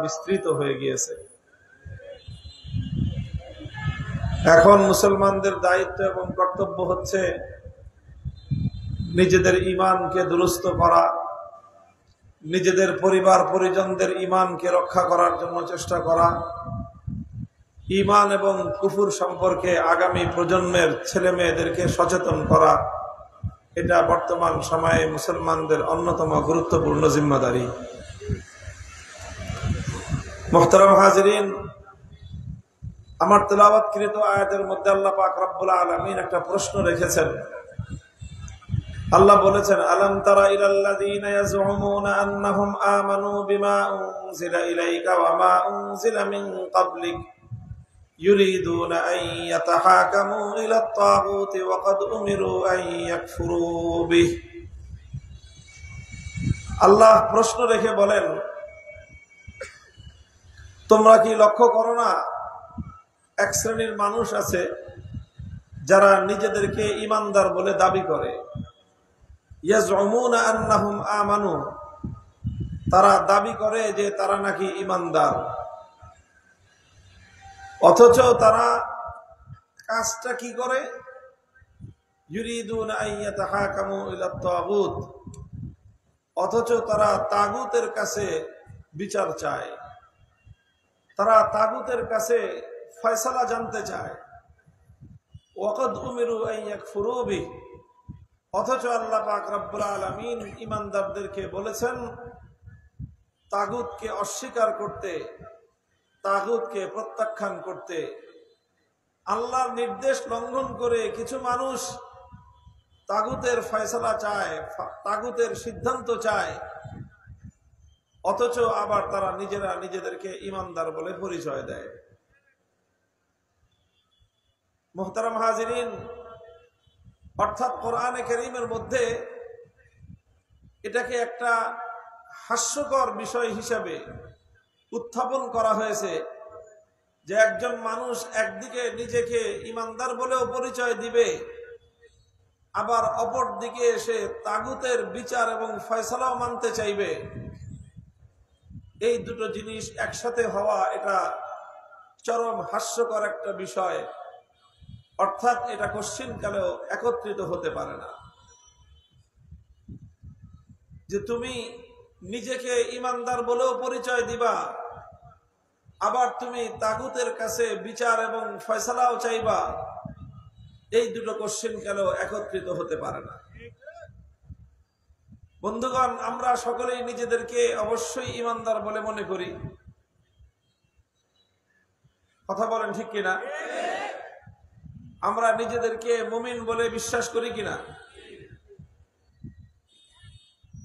বিস্তৃত হয়ে গিয়েছে। এখন মুসলমানদের দায়িত্ব এবং কর্তব্য হচ্ছে নিজেদের ঈমানকে দুরুস্ত করা, নিজেদের পরিবার পরিজনদের ঈমানকে রক্ষা করার জন্য চেষ্টা করা, ঈমান এবং কুফর সম্পর্কে আগামী প্রজন্মের ছেলে মেয়েদেরকে সচেতন করা। এটা বর্তমান সময়ে মুসলমানদের অন্যতম গুরুত্বপূর্ণ জিম্মাদারি। মুহতারাম হাজিরিন, আমার তেলাওয়াতকৃত আয়াতের মধ্যে আল্লাহ পাক রব্বুল আলামিন একটা প্রশ্ন রেখেছেন। আল্লাহ বলেছেন, আলাম তারা ইলাল্লাযীনা ইয়াজউমুনা আন্নাহুম আমানু বিমা উনজিলা ইলাইকা ওয়া মা উনজিলা মিন ক্বাবলিক ইউরিদুনা আন ইয়াতাহাকামু ইলাত তাগুতি ওয়া ক্বাদ উমিরু আন ইয়াকফুরু বিহি। আল্লাহ প্রশ্ন রেখে বলেন, তোমরা কি লক্ষ্য করো না, এক শ্রেণীর মানুষ আছে যারা নিজেদেরকে ঈমানদার বলে দাবি করে। ইয়াজউমুনা আন্নাহুম আমানু, তারা দাবি করে যে তারা নাকি ঈমানদার, অথচ তারা কাজটা কি করে? ইউরিদুনা আন ইয়াতাহাকামু ইলাত তাগুত, অথচ তারা তাগুতের কাছে বিচার চায়, তারা তাগুতের কাছে ফয়সালা জানতে চায়। ওয়াকাদ উমিরু আন ইয়াকফুরু বিহি, অথচ আল্লাহ পাক রব্বুল আলামিন ঈমানদারদেরকে বলেছেন তাগুতকে অস্বীকার করতে, তাগুতকে প্রত্যাখ্যান করতে। আল্লাহর নির্দেশ লঙ্ঘন করে কিছু মানুষ তাগুতের ফয়সালা চায়, তাগুতের সিদ্ধান্ত চায়, অথচ আবার তারা নিজেরা নিজেদেরকে ঈমানদার বলে পরিচয় দেয়। মুহতারাম হাজিরিন, অর্থাৎ কোরআনে কারীমের মধ্যে এটাকে একটা হাস্যকর বিষয় হিসাবে উত্থাপন করা হয়েছে যে একজন মানুষ একদিকে নিজেকে ঈমানদার বলেও পরিচয় দিবে, আবার অপর দিকে এসে তাগুতের বিচার এবং ফয়সালাও মানতে চাইবে। এই দুটো জিনিস একসাথে হওয়া এটা চরম হাস্যকর একটা বিষয়, অর্থাৎ এটা কোশ্চিনকালেও একত্রিত হতে পারে না। যে তুমি নিজেকে ঈমানদার বলেও পরিচয় দিবা, আবার তুমি তাগুতের কাছে বিচার এবং ফয়সালাও চাইবা, এই দুটো কোশ্চিনকালেও একত্রিত হতে পারে না। বন্ধুগণ, আমরা সকলেই নিজেদেরকে অবশ্যই ঈমানদার বলে মনে করি, কথা বলেন ঠিক কিনা? আমরা নিজেদেরকে মুমিন বলে বিশ্বাস করি কিনা?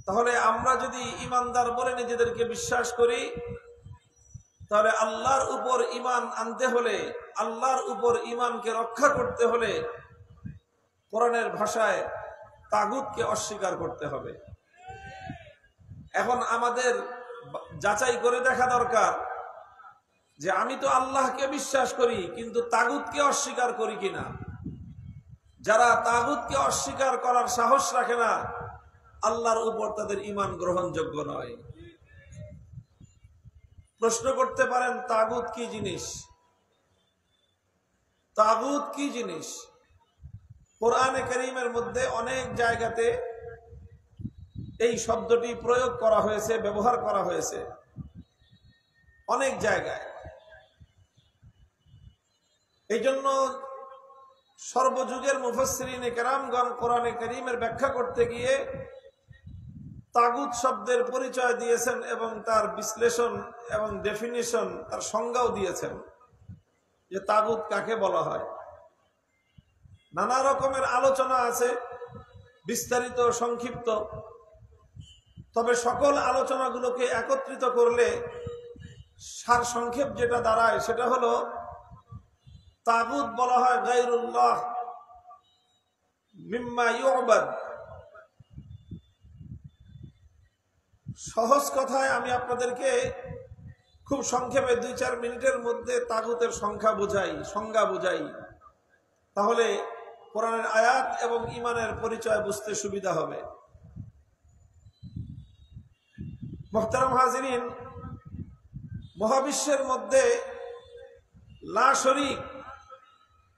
তাহলে আমরা যদি ঈমানদার বলে নিজেদেরকে বিশ্বাস করি, তাহলে আল্লাহর উপর ঈমান আনতে হলে, আল্লাহর উপর ঈমানকে রক্ষা করতে হলে কোরআনের ভাষায় তাগুতকে অস্বীকার করতে হবে। এখন আমাদের যাচাই করে দেখা দরকার যে আমি তো আল্লাহকে বিশ্বাস করি, কিন্তু তাগুতকে অস্বীকার করি কিনা। যারা তাগুতকে অস্বীকার করার সাহস রাখে না, আল্লাহর উপর তাদের ঈমান গ্রহণযোগ্য নয়। প্রশ্ন করতে পারেন, তাগুত কি জিনিস? তাগুত কি জিনিস? কোরআনে কারীমের মধ্যে অনেক জায়গাতে এই শব্দটি প্রয়োগ করা হয়েছে, ব্যবহার করা হয়েছে অনেক জায়গায়। এই জন্য সর্বযুগের মুফাসসিরিনে কেরামগণ কোরআনে কারীমের ব্যাখ্যা করতে গিয়ে তাগুত শব্দের পরিচয় দিয়েছেন এবং তার বিশ্লেষণ এবং ডেফিনিশন, তার সংজ্ঞাও দিয়েছেন যে তাগুত কাকে বলা হয়। নানা রকমের আলোচনা আছে, বিস্তারিত, সংক্ষিপ্ত। তবে সকল আলোচনাগুলোকে একত্রিত করলে সার সংক্ষেপ যেটা দাঁড়ায় সেটা হলো, তাগুত বলা হয় গায়রুল্লাহ মিম্মা ইউবাদ। সহজ কথায় আমি আপনাদেরকে খুব সংক্ষেপে 2-4 মিনিটের মধ্যে তাগুতের সংজ্ঞা বুঝাই, তাহলে কোরআনের আয়াত এবং ঈমানের পরিচয় বুঝতে সুবিধা হবে। মুহতারাম হাজিরিন, মহাবিশ্বের মধ্যে লা শরীক,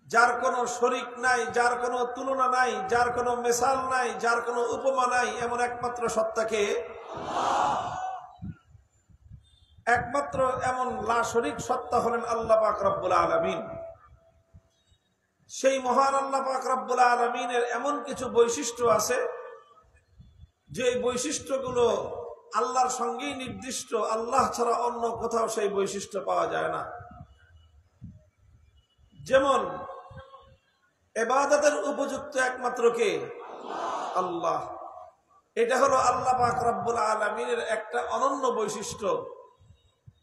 যার কোনো শরীক নাই, যার কোনো তুলনা নাই, যার কোনো মিসাল নাই, যার কোনো উপমা নাই, এমন একমাত্র সত্তাকে একমাত্র এমন লা শরীক সত্তা হলেন আল্লাহ পাক রব্বুল আলামিন। সেই মহান আল্লাহ পাক রব্বুল আলামিনের এমন কিছু বৈশিষ্ট্য আছে যে বৈশিষ্ট্যগুলো আল্লাহর সঙ্গেই নির্দিষ্ট, আল্লাহ ছাড়া অন্য কোথাও সেই বৈশিষ্ট্য পাওয়া যায় না। যেমন ইবাদতের উপযুক্ত একমাত্র কে? আল্লাহ। এটা হলো আল্লাহ পাক রব্বুল আলামিনের একটা অনন্য বৈশিষ্ট্য,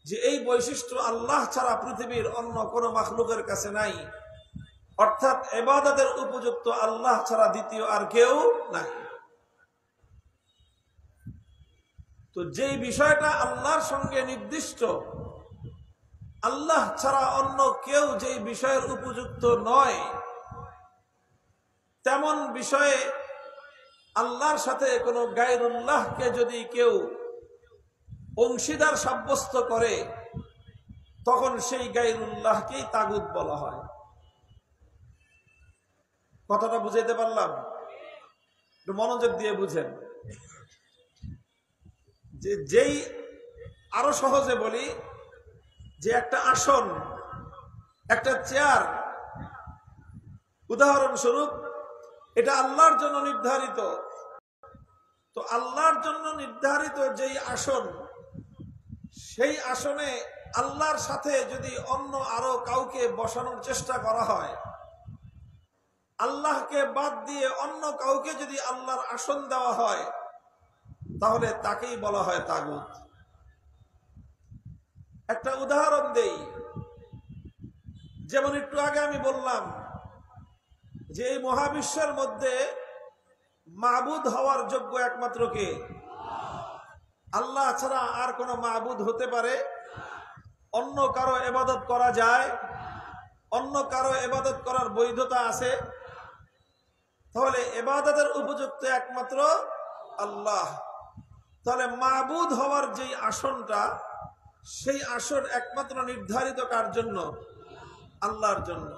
যে এই বৈশিষ্ট্য আল্লাহ ছাড়া পৃথিবীর অন্য কোনো মাখলুকের কাছে নাই। অর্থাৎ ইবাদতের উপযুক্ত আল্লাহ ছাড়া দ্বিতীয় আর কেউ নাই। তো যেই বিষয়টা আল্লাহর সঙ্গে নির্দিষ্ট, আল্লাহ ছাড়া অন্য কেউ যেই বিষয়ের উপযুক্ত নয়, তেমন বিষয়ে আল্লাহর সাথে কোনো গায়রুল্লাহকে যদি কেউ অংশীদার সাব্যস্ত করে, তখন সেই গায়রুল্লাহকেই তাগুত বলা হয়। কথাটা বুঝাইতে পারলাম? একটু মনোযোগ দিয়ে বুঝেন। যেই আরো সহজে বলি, যে একটা আসন, একটা চেয়ার, উদাহরণস্বরূপ এটা আল্লাহর জন্য নির্ধারিত। তো আল্লাহর জন্য নির্ধারিত যেই আসন, সেই আসনে আল্লাহর সাথে যদি অন্য আরো কাউকে বসানোর চেষ্টা করা হয়, আল্লাহকে বাদ দিয়ে অন্য কাউকে যদি আল্লাহর আসন দেওয়া হয়, তাহলে তাকেই বলা হয় তাগুত। একটা উদাহরণ দেই। যেমন একটু আগে আমি বললাম যে এই মহাবিশ্বের মধ্যে মাবুদ হওয়ার যোগ্য একমাত্র কে? আল্লাহ ছাড়া আর কোনো মাবুদ হতে পারে? অন্য কারো ইবাদত করা যায়? অন্য কারো ইবাদত করার বৈধতা আছে? তাহলে ইবাদতের উপযুক্ত একমাত্র আল্লাহ। তাহলে মাবুদ হওয়ার যেই আসনটা, সেই আসন একমাত্র নির্ধারিত কার জন্য? আল্লাহর জন্য।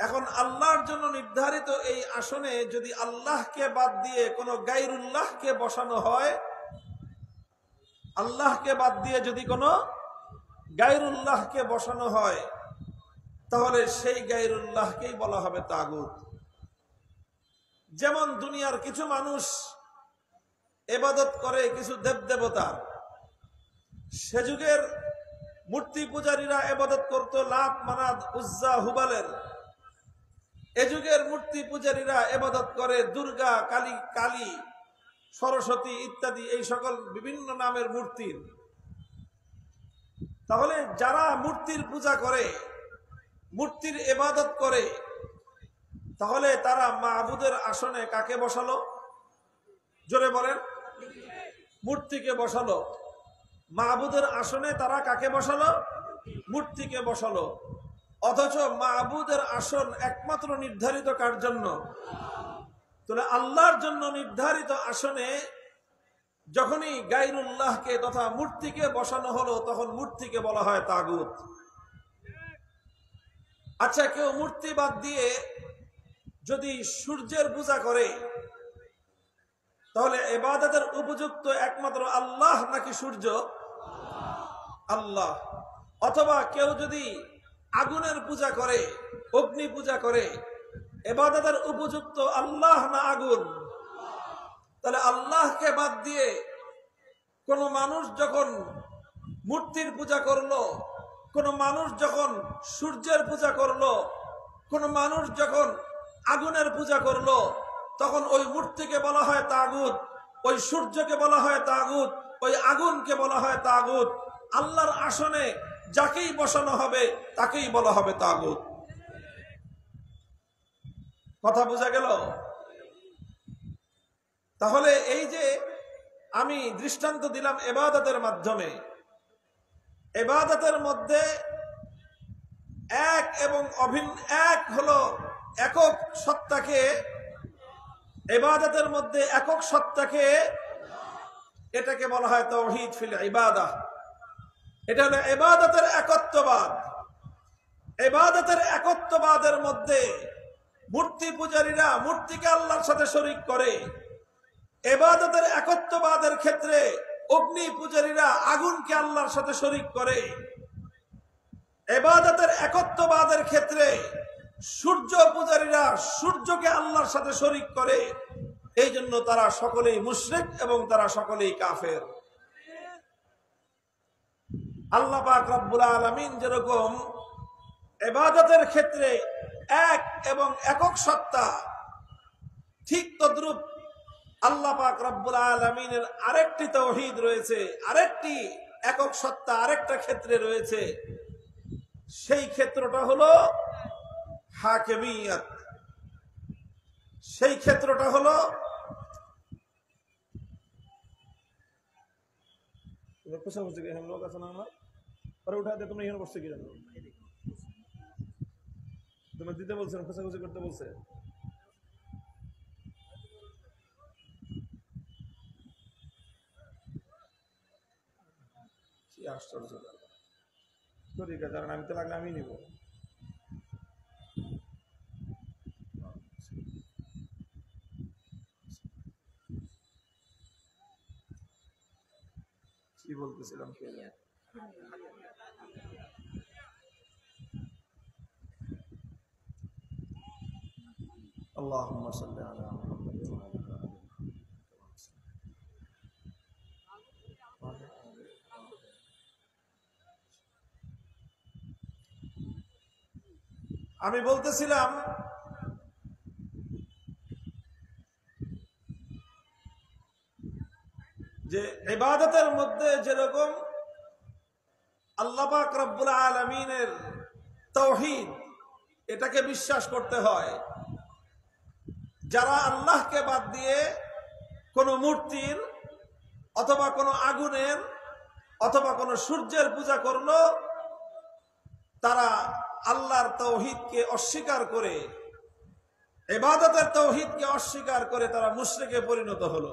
এখন আল্লাহর জন্য নির্ধারিত এই আসনে যদি আল্লাহকে বাদ দিয়ে কোনো গায়রুল্লাহকে বসানো হয়, আল্লাহকে বাদ দিয়ে যদি কোনো গায়রুল্লাহকে বসানো হয়, তাহলে সেই গায়রুল্লাহকেই বলা হবে তাগুত। যেমন দুনিয়ার কিছু মানুষ ইবাদত করে কিছু দেবদেবতার। সে যুগের মূর্তি পূজারীরা ইবাদত করত লাত, মানাত, উজ্জা, হুবালের। এ যুগের মূর্তি পূজারীরা ইবাদত করে দুর্গা, কালী, সরস্বতী ইত্যাদি এই সকল বিভিন্ন নামের মূর্তির। তাহলে যারা মূর্তির পূজা করে, মূর্তির ইবাদত করে, তাহলে তারা মাবুদের আসনে কাকে বসালো? জোরে বলেন। মূর্তিকে বসালো। মাবুদের আসনে তারা কাকে বসালো? মূর্তিকে বসালো। অথচ মাবুদের আসন একমাত্র নির্ধারিত কার জন্য? তাহলে আল্লাহর জন্য নির্ধারিত আসনে যখনই গায়রুল্লাহকে তথা মূর্তিকে বসানো হলো, তখন মূর্তিকে বলা হয় তাগুত। আচ্ছা, কেউ মূর্তি বাদ দিয়ে যদি সূর্যের পূজা করে, তাহলে ইবাদতের উপযুক্ত একমাত্র আল্লাহ নাকি সূর্য? আল্লাহ। অথবা কেউ যদি আগুনের পূজা করে, অগ্নি পূজা করে, ইবাদতের উপযুক্ত আল্লাহ না আগুন? তাহলে আল্লাহকে বাদ দিয়ে কোন মানুষ যখন মূর্তির পূজা করলো, কোন মানুষ যখন সূর্যের পূজা করলো, কোন মানুষ যখন আগুনের পূজা করলো, তখন ওই মূর্তিকে বলা হয় তাগুত, ওই সূর্যকে বলা হয় তাগুত, ওই আগুনকে বলা হয় তাগুত। আল্লাহর আসনে যাকেই বসানো হবে তাকেই বলা হবে তাগুত। কথা বোঝা গেল? তাহলে এই যে আমি দৃষ্টান্ত দিলাম ইবাদতের মাধ্যমে, ইবাদতের মধ্যে এক এবং অভিন্ন, এক হলো একক সত্তাকে, ইবাদতের মধ্যে একক সত্তাকে, এটাকে বলা হয় তাওহীদ ফিল ইবাদাহ। এটা হলো ইবাদতের একত্ববাদ। ইবাদতের একত্ববাদের মধ্যে মূর্তি পূজারীরা মূর্তিকে আল্লাহর সাথে শরীক করে, ইবাদতের একত্ববাদের ক্ষেত্রে অগ্নি পূজারীরা আগুনকে আল্লাহর সাথে শরীক করে, ইবাদতের একত্ববাদের ক্ষেত্রে সূর্য পূজারীরা সূর্যকে আল্লাহর সাথে শরীক করে। এই জন্য তারা সকলেই মুশরিক এবং তারা সকলেই কাফের। আল্লাহ পাক রব্বুল আলামিন যেরকম ইবাদতের ক্ষেত্রে এক এবং একক সত্তা, ঠিক তদ্রূপ আল্লাহ পাক রব্বুল আলামিনের আরেকটি তাওহীদ রয়েছে, আরেকটি একক সত্তা আরেকটা ক্ষেত্রে রয়েছে। সেই ক্ষেত্রটা হলো হাকিমিয়ত। সেই ক্ষেত্রটা হলো লোক আছে না, আমার পরে উঠা দিয়ে তোমরা এখানে বসছে কি জানো, তোমার দিতে বলছেন, খোঁচাখুচি করতে বলছে। কি আশ্চর্য! ঠিক আছে, কারণ আমি তো লাগলে আমি নিব। কি বলতেছিলাম? আল্লাহুম্মা সাল্লি আলা মুহাম্মাদ ওয়া আলা আলি মুহাম্মাদ। আমি বলতেছিলাম যে ইবাদতের মধ্যে যেরকম আল্লাহ পাক রব্বুল আলামিনের তাওহীদ, এটাকে বিশ্বাস করতে হয়। যারা আল্লাহকে বাদ দিয়ে কোনো মূর্তির অথবা কোনো আগুনের অথবা কোনো সূর্যের পূজা করলো, তারা আল্লাহর তাওহীদকে অস্বীকার করে, ইবাদতের তাওহীদকে অস্বীকার করে তারা মুশরিকে পরিণত হলো।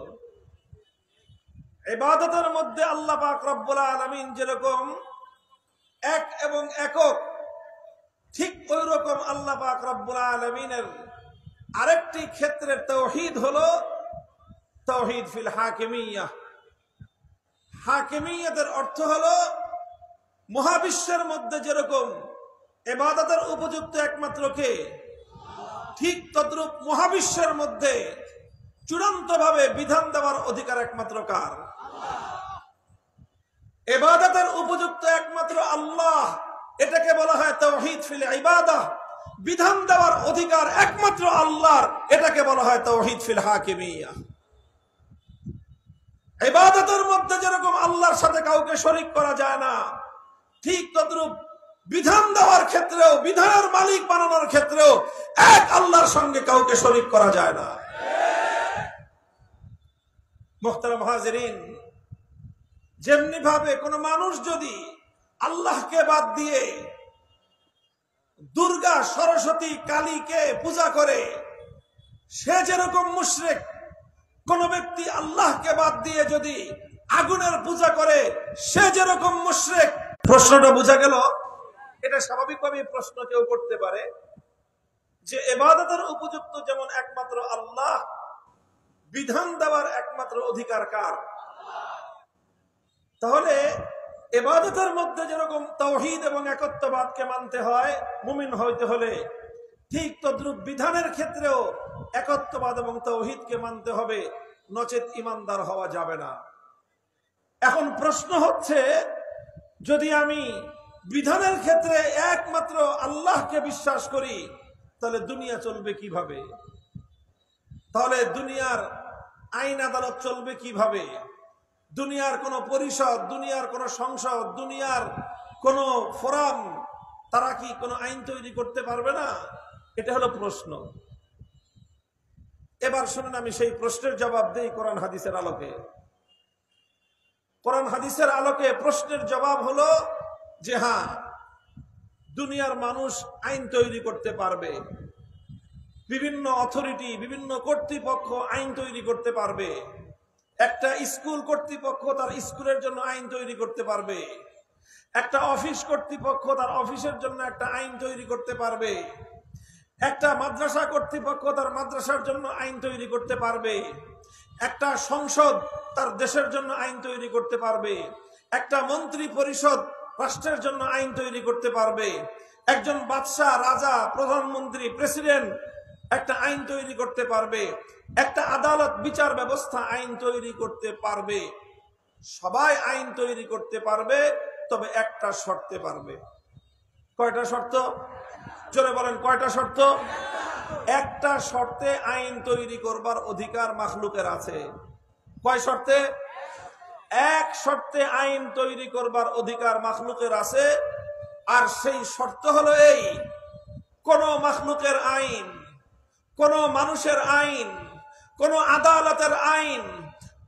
ইবাদতের মধ্যে আল্লাহ পাক রব্বুল আলামিন যেরকম এক এবং একক, ঠিক ওই রকম আল্লাহ পাক রব্বুল আলামিনের আরেকটি ক্ষেত্রের তাওহীদ হলো তাওহীদ ফিল হাকিমিয়্যাহ। হাকিমিয়্যাতের অর্থ হলো মহাবিশ্বের মধ্যে যেরকম ইবাদতের উপযুক্ত একমাত্র কে, ঠিক তদ্রূপ মহাবিশ্বের মধ্যে চূড়ান্তভাবে বিধান দেওয়ার অধিকার একমাত্র কার? ইবাদতের উপযুক্ত একমাত্র আল্লাহ। এটাকে বলা হয় তাওহীদ ফিল ইবাদাহ। বিধান দেওয়ার অধিকার একমাত্র আল্লাহর, এটাকে বলা হয় তাওহীদ ফিল হাকিমিয়্যাহ। ইবাদতের মধ্যে যেরকম আল্লাহর সাথে কাউকে শরীক করা যায় না, ঠিক তদ্রূপ বিধান দেওয়ার ক্ষেত্রেও, বিধানের মালিক বানানোর ক্ষেত্রেও এক আল্লাহর সঙ্গে কাউকে শরীক করা যায় না। মুহতারাম হাজিরিন, যেমনি ভাবে কোন মানুষ যদি আল্লাহকে বাদ দিয়ে দুর্গা, সরস্বতী, কালীকে পূজা করে, সে যেরকম মুশরিক, কোন ব্যক্তি আল্লাহকে বাদ দিয়ে যদি আগুনের পূজা করে, সে যেরকম মুশরিক। প্রশ্নটা বোঝা গেল? এটা স্বাভাবিকভাবে প্রশ্ন কেউ করতে পারে যে ইবাদতের উপযুক্ত যেমন একমাত্র আল্লাহ, বিধান দেওয়ার একমাত্র অধিকার কার? তাহলে ইবাদতের মধ্যে যেরকম তাওহীদ এবং একত্ববাদকে মানতে হয় মুমিন হইতে হলে, ঠিক তদ্রূপ বিধানের ক্ষেত্রেও একত্ববাদ এবং তাওহীদকে মানতে হবে, নচেত ঈমানদার হওয়া যাবে না। এখন প্রশ্ন হচ্ছে, যদি আমি বিধানের ক্ষেত্রে একমাত্র আল্লাহকে বিশ্বাস করি, তাহলে দুনিয়া চলবে কিভাবে? তাহলে দুনিয়ার আইন আদালত চলবে কিভাবে? দুনিয়ার কোন পরিষদ, দুনিয়ার কোন সংসদ, দুনিয়ার কোন ফোরাম, তারা কি কোনো আইন তৈরি করতে পারবে না? এটা হলো প্রশ্ন। এবার শুনুন, আমি সেই প্রশ্নের জবাব দেই কোরআন হাদিসের আলোকে। কোরআন হাদিসের আলোকে প্রশ্নের জবাব হলো যে হ্যাঁ, দুনিয়ার মানুষ আইন তৈরি করতে পারবে। বিভিন্ন অথরিটি, বিভিন্ন কর্তৃপক্ষ আইন তৈরি করতে পারবে। একটা স্কুল কর্তৃপক্ষ তার স্কুলের জন্য আইন তৈরি করতে পারবে। একটা অফিস কর্তৃপক্ষ তার অফিসের জন্য একটা আইন তৈরি করতে পারবে, একটা মাদ্রাসা কর্তৃপক্ষ তার মাদ্রাসার জন্য আইন তৈরি করতে পারবে, একটা সংসদ তার দেশের জন্য আইন তৈরি করতে পারবে, একটা মন্ত্রী পরিষদ রাষ্ট্রের জন্য আইন তৈরি করতে পারবে, একজন বাদশাহ, রাজা, প্রধানমন্ত্রী, প্রেসিডেন্ট একটা আইন তৈরি করতে পারবে, একটা আদালত, বিচার ব্যবস্থা আইন তৈরি করতে পারবে। সবাই আইন তৈরি করতে পারবে, তবে একটা শর্তে পারবে। কয়টা শর্ত? জোরে বলেন, কয়টা শর্ত? একটা শর্তে আইন তৈরি করবার অধিকার মাখলুকের আছে। কয় শর্তে? এক শর্তে আইন তৈরি করবার অধিকার মাখলুকের আছে। আর সেই শর্ত হলো এই: কোন মাখলুকের আইন, কোন মানুষের আইন, কোন আদালতের আইন,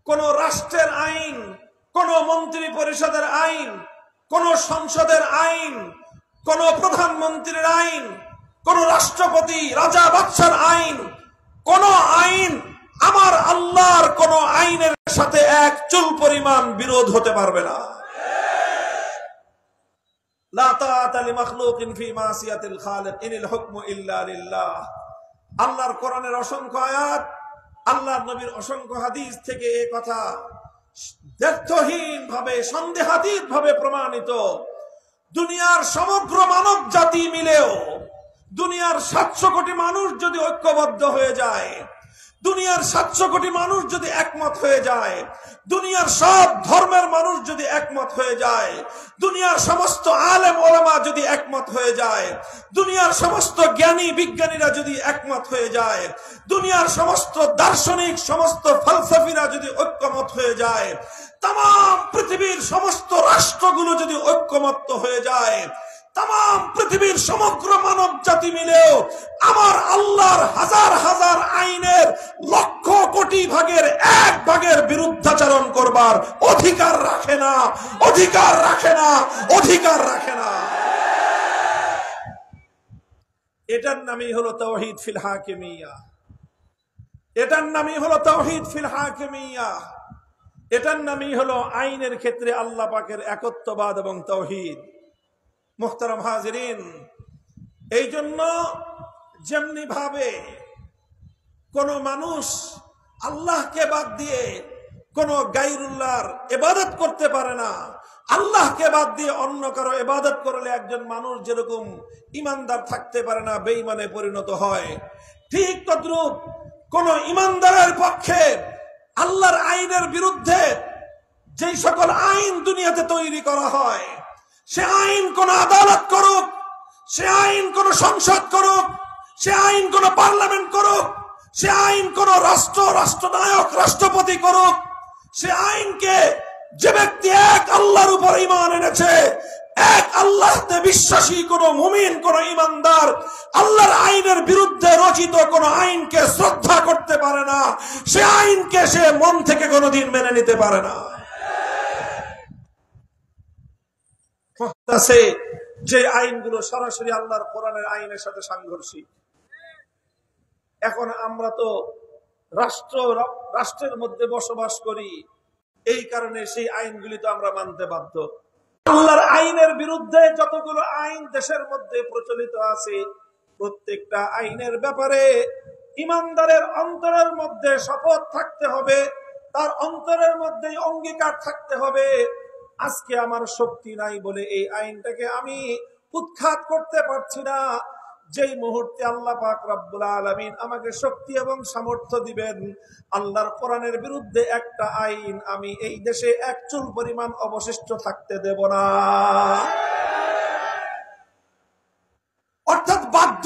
কোন রাষ্ট্রের আইন, কোন মন্ত্রী পরিষদের আইন, কোন সংসদের আইন, কোন প্রধানমন্ত্রীর আইন, কোন রাষ্ট্রপতি, রাজা, বাদশার আইন, কোন আইন আমার আল্লাহর কোন আইনের সাথে এক চুল পরিমাণ বিরোধ হতে পারবে না। লা তাআতা লিমাখলুকিন ফি মাসিয়াতিল খালিক ইনিল হুকমু ইল্লা লিল্লাহ। আল্লাহর কোরআনের অসংখ্য আয়াত, আল্লাহর নবীর অসংখ্য হাদিস থেকে এই কথা দ্ব্যর্থহীন ভাবে, সন্দেহাতীত ভাবে প্রমাণিত। দুনিয়ার সমগ্র মানব জাতি মিলেও, দুনিয়ার 700 কোটি মানুষ যদি ঐক্যবদ্ধ হয়ে যায়, দুনিয়ার 700 কোটি মানুষ যদি একমত হয়ে যায়, দুনিয়ার সব ধর্মের মানুষ যদি একমত হয়ে যায়, দুনিয়ার সমস্ত আলেম ওলামা যদি একমত হয়ে যায়, দুনিয়ার সমস্ত জ্ঞানী বিজ্ঞানীরা যদি একমত হয়ে যায়, দুনিয়ার সমস্ত দার্শনিক, সমস্ত ফলসফিরা যদি ঐক্যমত হয়ে যায়, তাম পৃথিবীর সমস্ত রাষ্ট্রগুলো যদি ঐক্যমত হয়ে যায়, তাম পৃথিবীর সমগ্র মানব জাতি মিলেও আমার আল্লাহর হাজার হাজার আইনের লক্ষ কোটি ভাগের 1 ভাগের বিরুদ্ধাচরণ করবার অধিকার রাখে না, অধিকার রাখে না, অধিকার রাখে না। এটার নামই হলো তাওহীদ ফিল হাকিমিয়া। এটার নামই হলো তাওহীদ ফিল হাকিমিয়া। এটার নামই হলো আইনের ক্ষেত্রে আল্লাহ পাকের একত্ববাদ এবং তাওহীদ। মুহতারাম হাজিরিন, এই জন্য যেমনি ভাবে কোন মানুষ আল্লাহকে বাদ দিয়ে কোন গায়রুল্লাহর ইবাদত করতে পারে না, আল্লাহকে বাদ দিয়ে অন্য কারো ইবাদত করলে একজন মানুষ যেরকম ইমানদার থাকতে পারে না, বেঈমানে পরিণত হয়, ঠিক তদ্রূপ কোন ইমানদারের পক্ষে আল্লাহর আইনের বিরুদ্ধে যেই সকল আইন দুনিয়াতে তৈরি করা হয়, সে আইন কোন আদালত করুক, সে আইন কোন সংসদ করুক, সে আইন কোন পার্লামেন্ট করুক, সে আইন কোন রাষ্ট্রনায়ক, রাষ্ট্রপতি করুক, সে আইনকে যে ব্যক্তি এক আল্লাহর উপর ঈমান এনেছে, এক আল্লাহতে বিশ্বাসী কোন মুমিন, কোন ঈমানদার আল্লাহর আইনের বিরুদ্ধে রচিত কোন আইনকে শ্রদ্ধা করতে পারে না, সে আইনকে সে মন থেকে কোনোদিন মেনে নিতে পারে না। যে আইনগুলো সরাসরি আল্লাহর কোরআনের আইনের সাথে সাংঘর্ষিক। এখন আমরা তো রাষ্ট্রের মধ্যে বসবাস করি, এই কারণে সেই আইনগুলি তো আমরা মানতে বাধ্য। আল্লাহর আইনের বিরুদ্ধে যতগুলো আইন দেশের মধ্যে প্রচলিত আছে, প্রত্যেকটা আইনের ব্যাপারে ইমানদারের অন্তরের মধ্যে শপথ থাকতে হবে, তার অন্তরের মধ্যে অঙ্গীকার থাকতে হবে, আজকে আমার শক্তি নাই বলে এই আইনটাকে আমি উৎখাত করতে পারছি না। যেই মুহূর্তে আল্লাহ পাক রব্বুল আলামিন আমাকে শক্তি এবং সামর্থ্য দিবেন, আল্লাহর কোরআনের বিরুদ্ধে একটা আইন আমি এই দেশে এক চুল পরিমাণ অবশিষ্ট থাকতে দেব না। অর্থাৎ বাধ্য,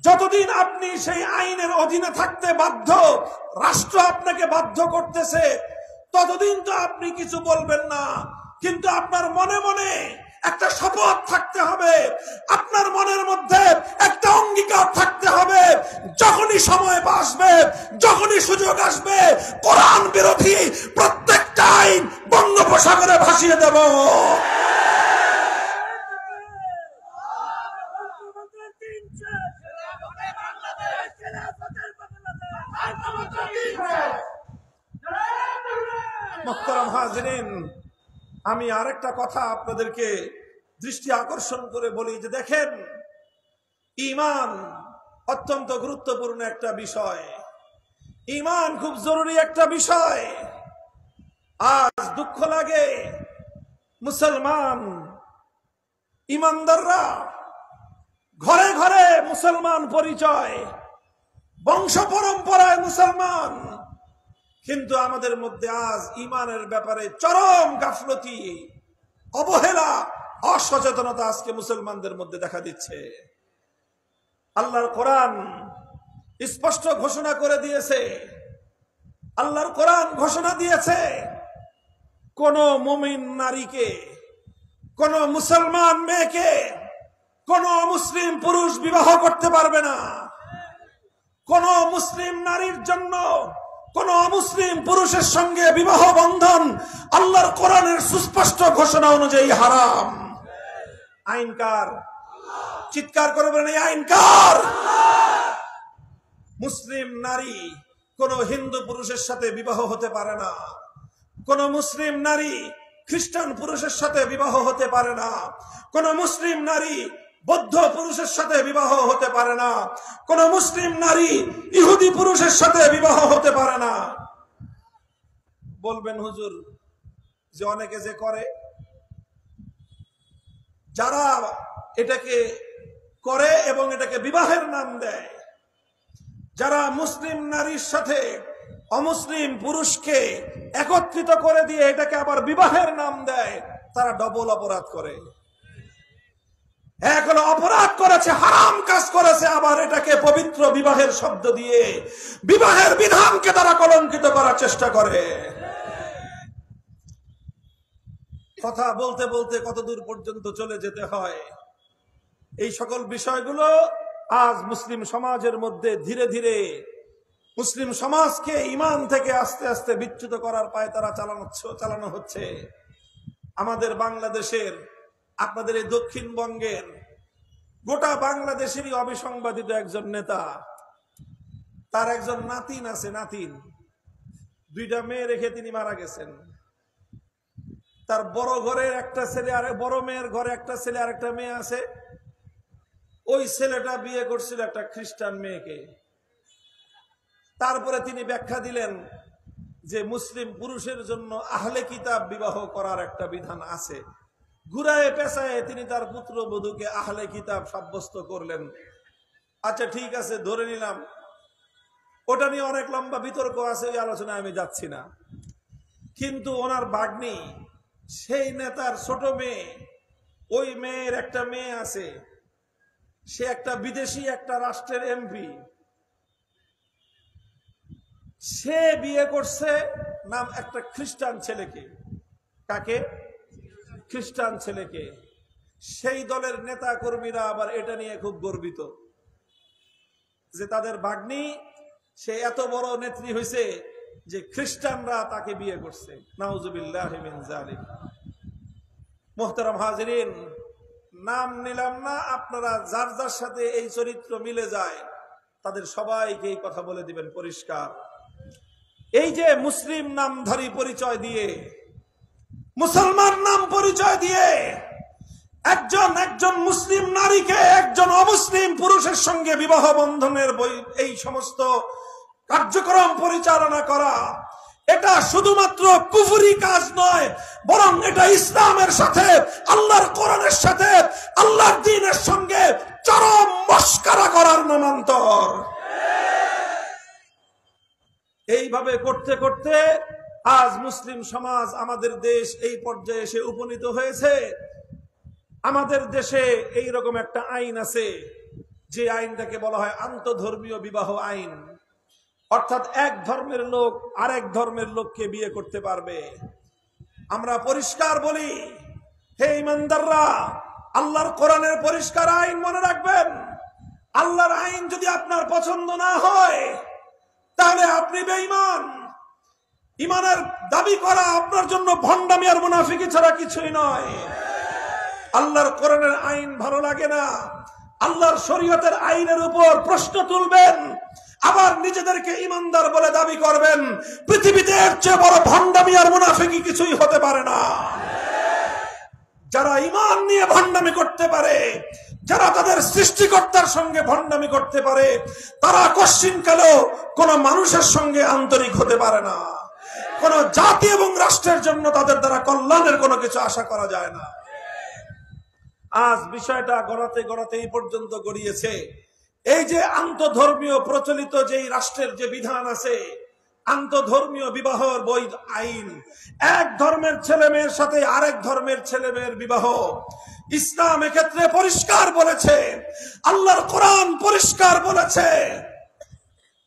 যতদিন আপনি সেই আইনের অধীনে থাকতে বাধ্য, রাষ্ট্র আপনাকে বাধ্য করতেছে, ততদিন তো আপনি কিছু বলবেন না। কিন্তু আপনার মনে মনে একটা শপথ থাকতে হবে, আপনার মনের মধ্যে একটা অঙ্গীকার থাকতে হবে, যখনই সময় আসবে, যখনই সুযোগ আসবে, কোরআন বিরোধী প্রত্যেকটা আইন বঙ্গোপসাগরে ভাসিয়ে দেব। মুহতারাম হাজিরিন, আমি আরেকটা কথা আপনাদেরকে দৃষ্টি আকর্ষণ করে বলি যে দেখেন, ঈমান অত্যন্ত গুরুত্বপূর্ণ একটা বিষয়, ঈমান খুব জরুরি একটা বিষয়। আজ দুঃখ লাগে, মুসলমান ঈমানদাররা ঘরে ঘরে মুসলমান পরিচয়, বংশ পরম্পরায় মুসলমান, কিন্তু আমাদের মধ্যে আজ ঈমানের ব্যাপারে চরম গাফলতি, অবহেলা, অসচেতনতা আজকে মুসলমানদের মধ্যে দেখা দিচ্ছে। আল্লাহর কোরআন স্পষ্ট ঘোষণা করে দিয়েছে, আল্লাহর কোরআন ঘোষণা দিয়েছে কোন মুমিন নারীকে, কোন মুসলমান মেয়েকে কোন মুসলিম পুরুষ বিবাহ করতে পারবে না। কোন মুসলিম নারীর জন্য কোন অমুসলিম পুরুষের সঙ্গে বিবাহ বন্ধন আল্লাহর কোরআনের সুস্পষ্ট ঘোষণা অনুযায়ী হারাম। আইন কার? চিৎকার করে বলেন, এই আইন কার? মুসলিম নারী কোন হিন্দু পুরুষের সাথে বিবাহ হতে পারে না, কোন মুসলিম নারী খ্রিস্টান পুরুষের সাথে বিবাহ হতে পারে না, কোন মুসলিম নারী বৌদ্ধ পুরুষের সাথে বিবাহ হতে পারে না, কোন মুসলিম নারী ইহুদি পুরুষের সাথে বিবাহ হতে পারে না। বলবেন হুজুর যে অনেকে যে করে, যারা এটাকে করে এবং এটাকে বিবাহের নাম দেয়, যারা মুসলিম নারীর সাথে অমুসলিম পুরুষকে একত্রিত করে দিয়ে এটাকে আবার বিবাহের নাম দেয়, তারা ডবল অপরাধ করে। এক হলো অপরাধ করেছে, হারাম কাজ করেছে, আবার এটাকে পবিত্র বিবাহের শব্দ দিয়ে বিবাহের বিধানকে তারা কলঙ্কিত করার চেষ্টা করে। কথা বলতে বলতে কতদূর পর্যন্ত চলে যেতে হয়। এই সকল বিষয়গুলো আজ মুসলিম সমাজের মধ্যে ধীরে ধীরে মুসলিম সমাজকে ঈমান থেকে আস্তে আস্তে বিচ্যুত করার পায়তারা চালানো হচ্ছে। আমাদের বাংলাদেশের, আপনাদের এই দক্ষিণবঙ্গের, গোটা বাংলাদেশেরই অবিসংবাদিত একজন নেতা, তার একজন নাতিন আছে, নাতিন, দুইটা মেয়ে রেখে তিনি মারা গেছেন। তার বড় ঘরের একটা ছেলে, আর বড় মেয়ের ঘরে একটা ছেলে আর একটা মেয়ে আছে। ওই ছেলেটা বিয়ে করছিল একটা খ্রিস্টান মেয়েকে। তারপরে তিনি ব্যাখ্যা দিলেন যে মুসলিম পুরুষের জন্য আহলে কিতাব বিবাহ করার একটা বিধান আছে। ঘুরায় পেঁচায় তিনি তার পুত্রবধূকে আহলে কিতাব সাব্যস্ত করলেন। আচ্ছা ঠিক আছে, ধরে নিলাম। ওটা নিয়ে অনেক লম্বা বিতর্ক আছে, ওই আলোচনায় আমি যাচ্ছি না। কিন্তু ওনার ভাগ্নি, সেই নেতার ছোট মেয়ে, ওই মেয়ের একটা মেয়ে আছে, সে একটা বিদেশি একটা রাষ্ট্রের এমপি। সে বিয়ে করছে নাম একটা খ্রিস্টান ছেলেকে। কাকে? খ্রিস্টান ছেলেকে। সেই দলের নেতা কর্মীরা আবার এটা নিয়ে খুব গর্বিত যে তাদের ভাগ্নি সে এত বড় নেত্রী হয়েছে যে খ্রিস্টানরা তাকে বিয়ে করছে। নাউজুবিল্লাহি মিন যালিক। মুহতারাম হাজিরিন, নাম নিলাম না, আপনারা যার যার সাথে এই চরিত্র মিলে যায় তাদের সবাইকে এই কথা বলে দিবেন পরিষ্কার। এই যে মুসলিম নামধারী পরিচয় দিয়ে, মুসলমান নাম পরিচয় দিয়ে একজন মুসলিম নারীকে একজন অমুসলিম পুরুষের সঙ্গে বিবাহ বন্ধনের এই সমস্ত কার্যক্রম পরিচালনা করা, এটা শুধুমাত্র কুফরি কাজ নয়, বরং এটা ইসলামের সাথে, আল্লাহর কোরআনের সাথে, আল্লাহর দ্বীনের সঙ্গে চরম মশকরা করার নামান্তর। এইভাবে করতে করতে আজ মুসলিম সমাজ, আমাদের দেশ এই পর্যায়ে এসে উপনীত হয়েছে। আমাদের দেশে এই রকম একটা আইন আছে, যে আইনটাকে বলা হয় আন্তঃধর্মীয় বিবাহ আইন। অর্থাৎ এক ধর্মের লোক আরেক ধর্মের লোককে বিয়ে করতে পারবে। আমরা পরিষ্কার বলি, হে ঈমানদাররা, আল্লাহর কোরআনের পরিষ্কার আইন মনে রাখবেন। আল্লাহর আইন যদি আপনার পছন্দ না হয় তাহলে আপনি বেঈমান। ঈমানের দাবি করা আপনার জন্য ভণ্ডামি আর মুনাফিকি ছাড়া কিছুই নয়। আল্লাহর কোরআনের আইন ভালো লাগে না, আল্লাহর শরীয়তের আইনের উপর প্রশ্ন তুলবেন, আবার নিজেদেরকে ঈমানদার বলে দাবি করবেন, পৃথিবীতে এর চেয়ে বড় ভণ্ডামি আর মুনাফিকি কিছুই হতে পারে না। যারা ঈমান নিয়ে ভণ্ডামি করতে পারে, যারা তাদের সৃষ্টিকর্তার সঙ্গে ভণ্ডামি করতে পারে, তারা কশ্চিনকালেও কোন মানুষের সঙ্গে আন্তরিক হতে পারে না। কোন জাতি এবং রাষ্ট্রের জন্য তাদের দ্বারা কল্যাণের কোনো কিছু আশা করা যায় না। আজ বিষয়টা গড়াতে গড়াতে এই পর্যন্ত গড়িয়েছে, এই যে আন্তধর্মীয় প্রচলিত যেই রাষ্ট্রের যে বিধান আছে, আন্তধর্মীয় বিবাহের বৈধ আইন, এক ধর্মের ছেলে মেয়ের সাথে আরেক ধর্মের ছেলে মেয়ের বিবাহ, ইসলাম এক্ষেত্রে পরিষ্কার বলেছে, আল্লাহর কোরআন পরিষ্কার বলেছে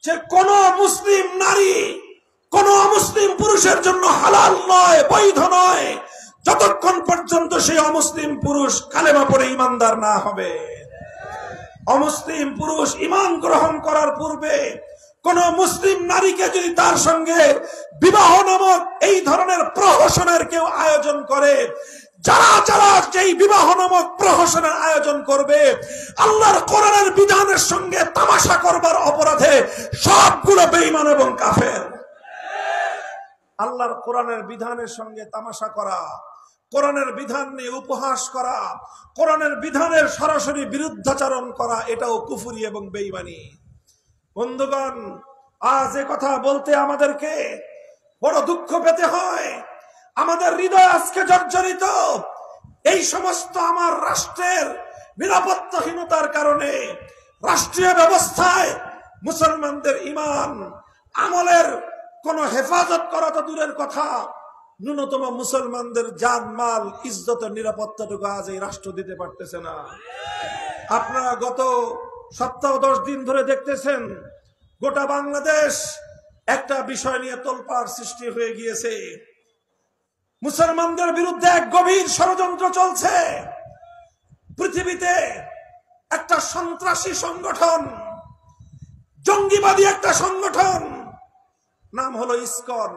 যে কোন মুসলিম নারী কোন অমুসলিম পুরুষের জন্য হালাল নয়, বৈধ নয়, যতক্ষণ পর্যন্ত সেই অমুসলিম পুরুষ কালেমা পড়ে ঈমানদার না হবে। অমুসলিম পুরুষ ঈমান গ্রহণ করার পূর্বে কোন মুসলিম নারীকে যদি তার সঙ্গে বিবাহ নামক এই ধরনের প্রহসনের কেউ আয়োজন করে, যারা যারা যেই বিবাহ নামক প্রহসনের আয়োজন করবে, আল্লাহর কোরআনের বিধানের সঙ্গে তামাশা করবার অপরাধে সবগুলো বেঈমান এবং কাফের। আল্লাহর কোরআনের বিধানের সঙ্গে তামাশা করা, কোরআনের বিধান নিয়ে উপহাস করা, কোরআনের বিধানের সরাসরি বিরুদ্ধাচরণ করা, এটাও কুফরি এবং বেঈমানি। বন্ধুগণ, আজ এ কথা বলতে আমাদেরকে বড় দুঃখ পেতে হয়। আমাদের হৃদয় আজকে জর্জরিত। এই সমস্ত আমার রাষ্ট্রের নিরাপত্তাহীনতার কারণে রাষ্ট্রীয় ব্যবস্থায় মুসলমানদের ঈমান আমলের কোন হেফাজত করা তো দূরের কথা, ন্যূনতম মুসলমানদের জান মাল ইজ্জতের নিরাপত্তাটুকু আজ এই রাষ্ট্র দিতে পারতেছে না। আপনারা গত সপ্তাহ 10 দিন ধরে দেখতেছেন গোটা বাংলাদেশ একটা বিষয় নিয়ে তোলপাড় সৃষ্টি হয়ে গিয়েছে। মুসলমানদের বিরুদ্ধে এক গভীর ষড়যন্ত্র চলছে। পৃথিবীতে একটা সন্ত্রাসী সংগঠন, জঙ্গিবাদী একটা সংগঠন, নাম হলো ইসকন।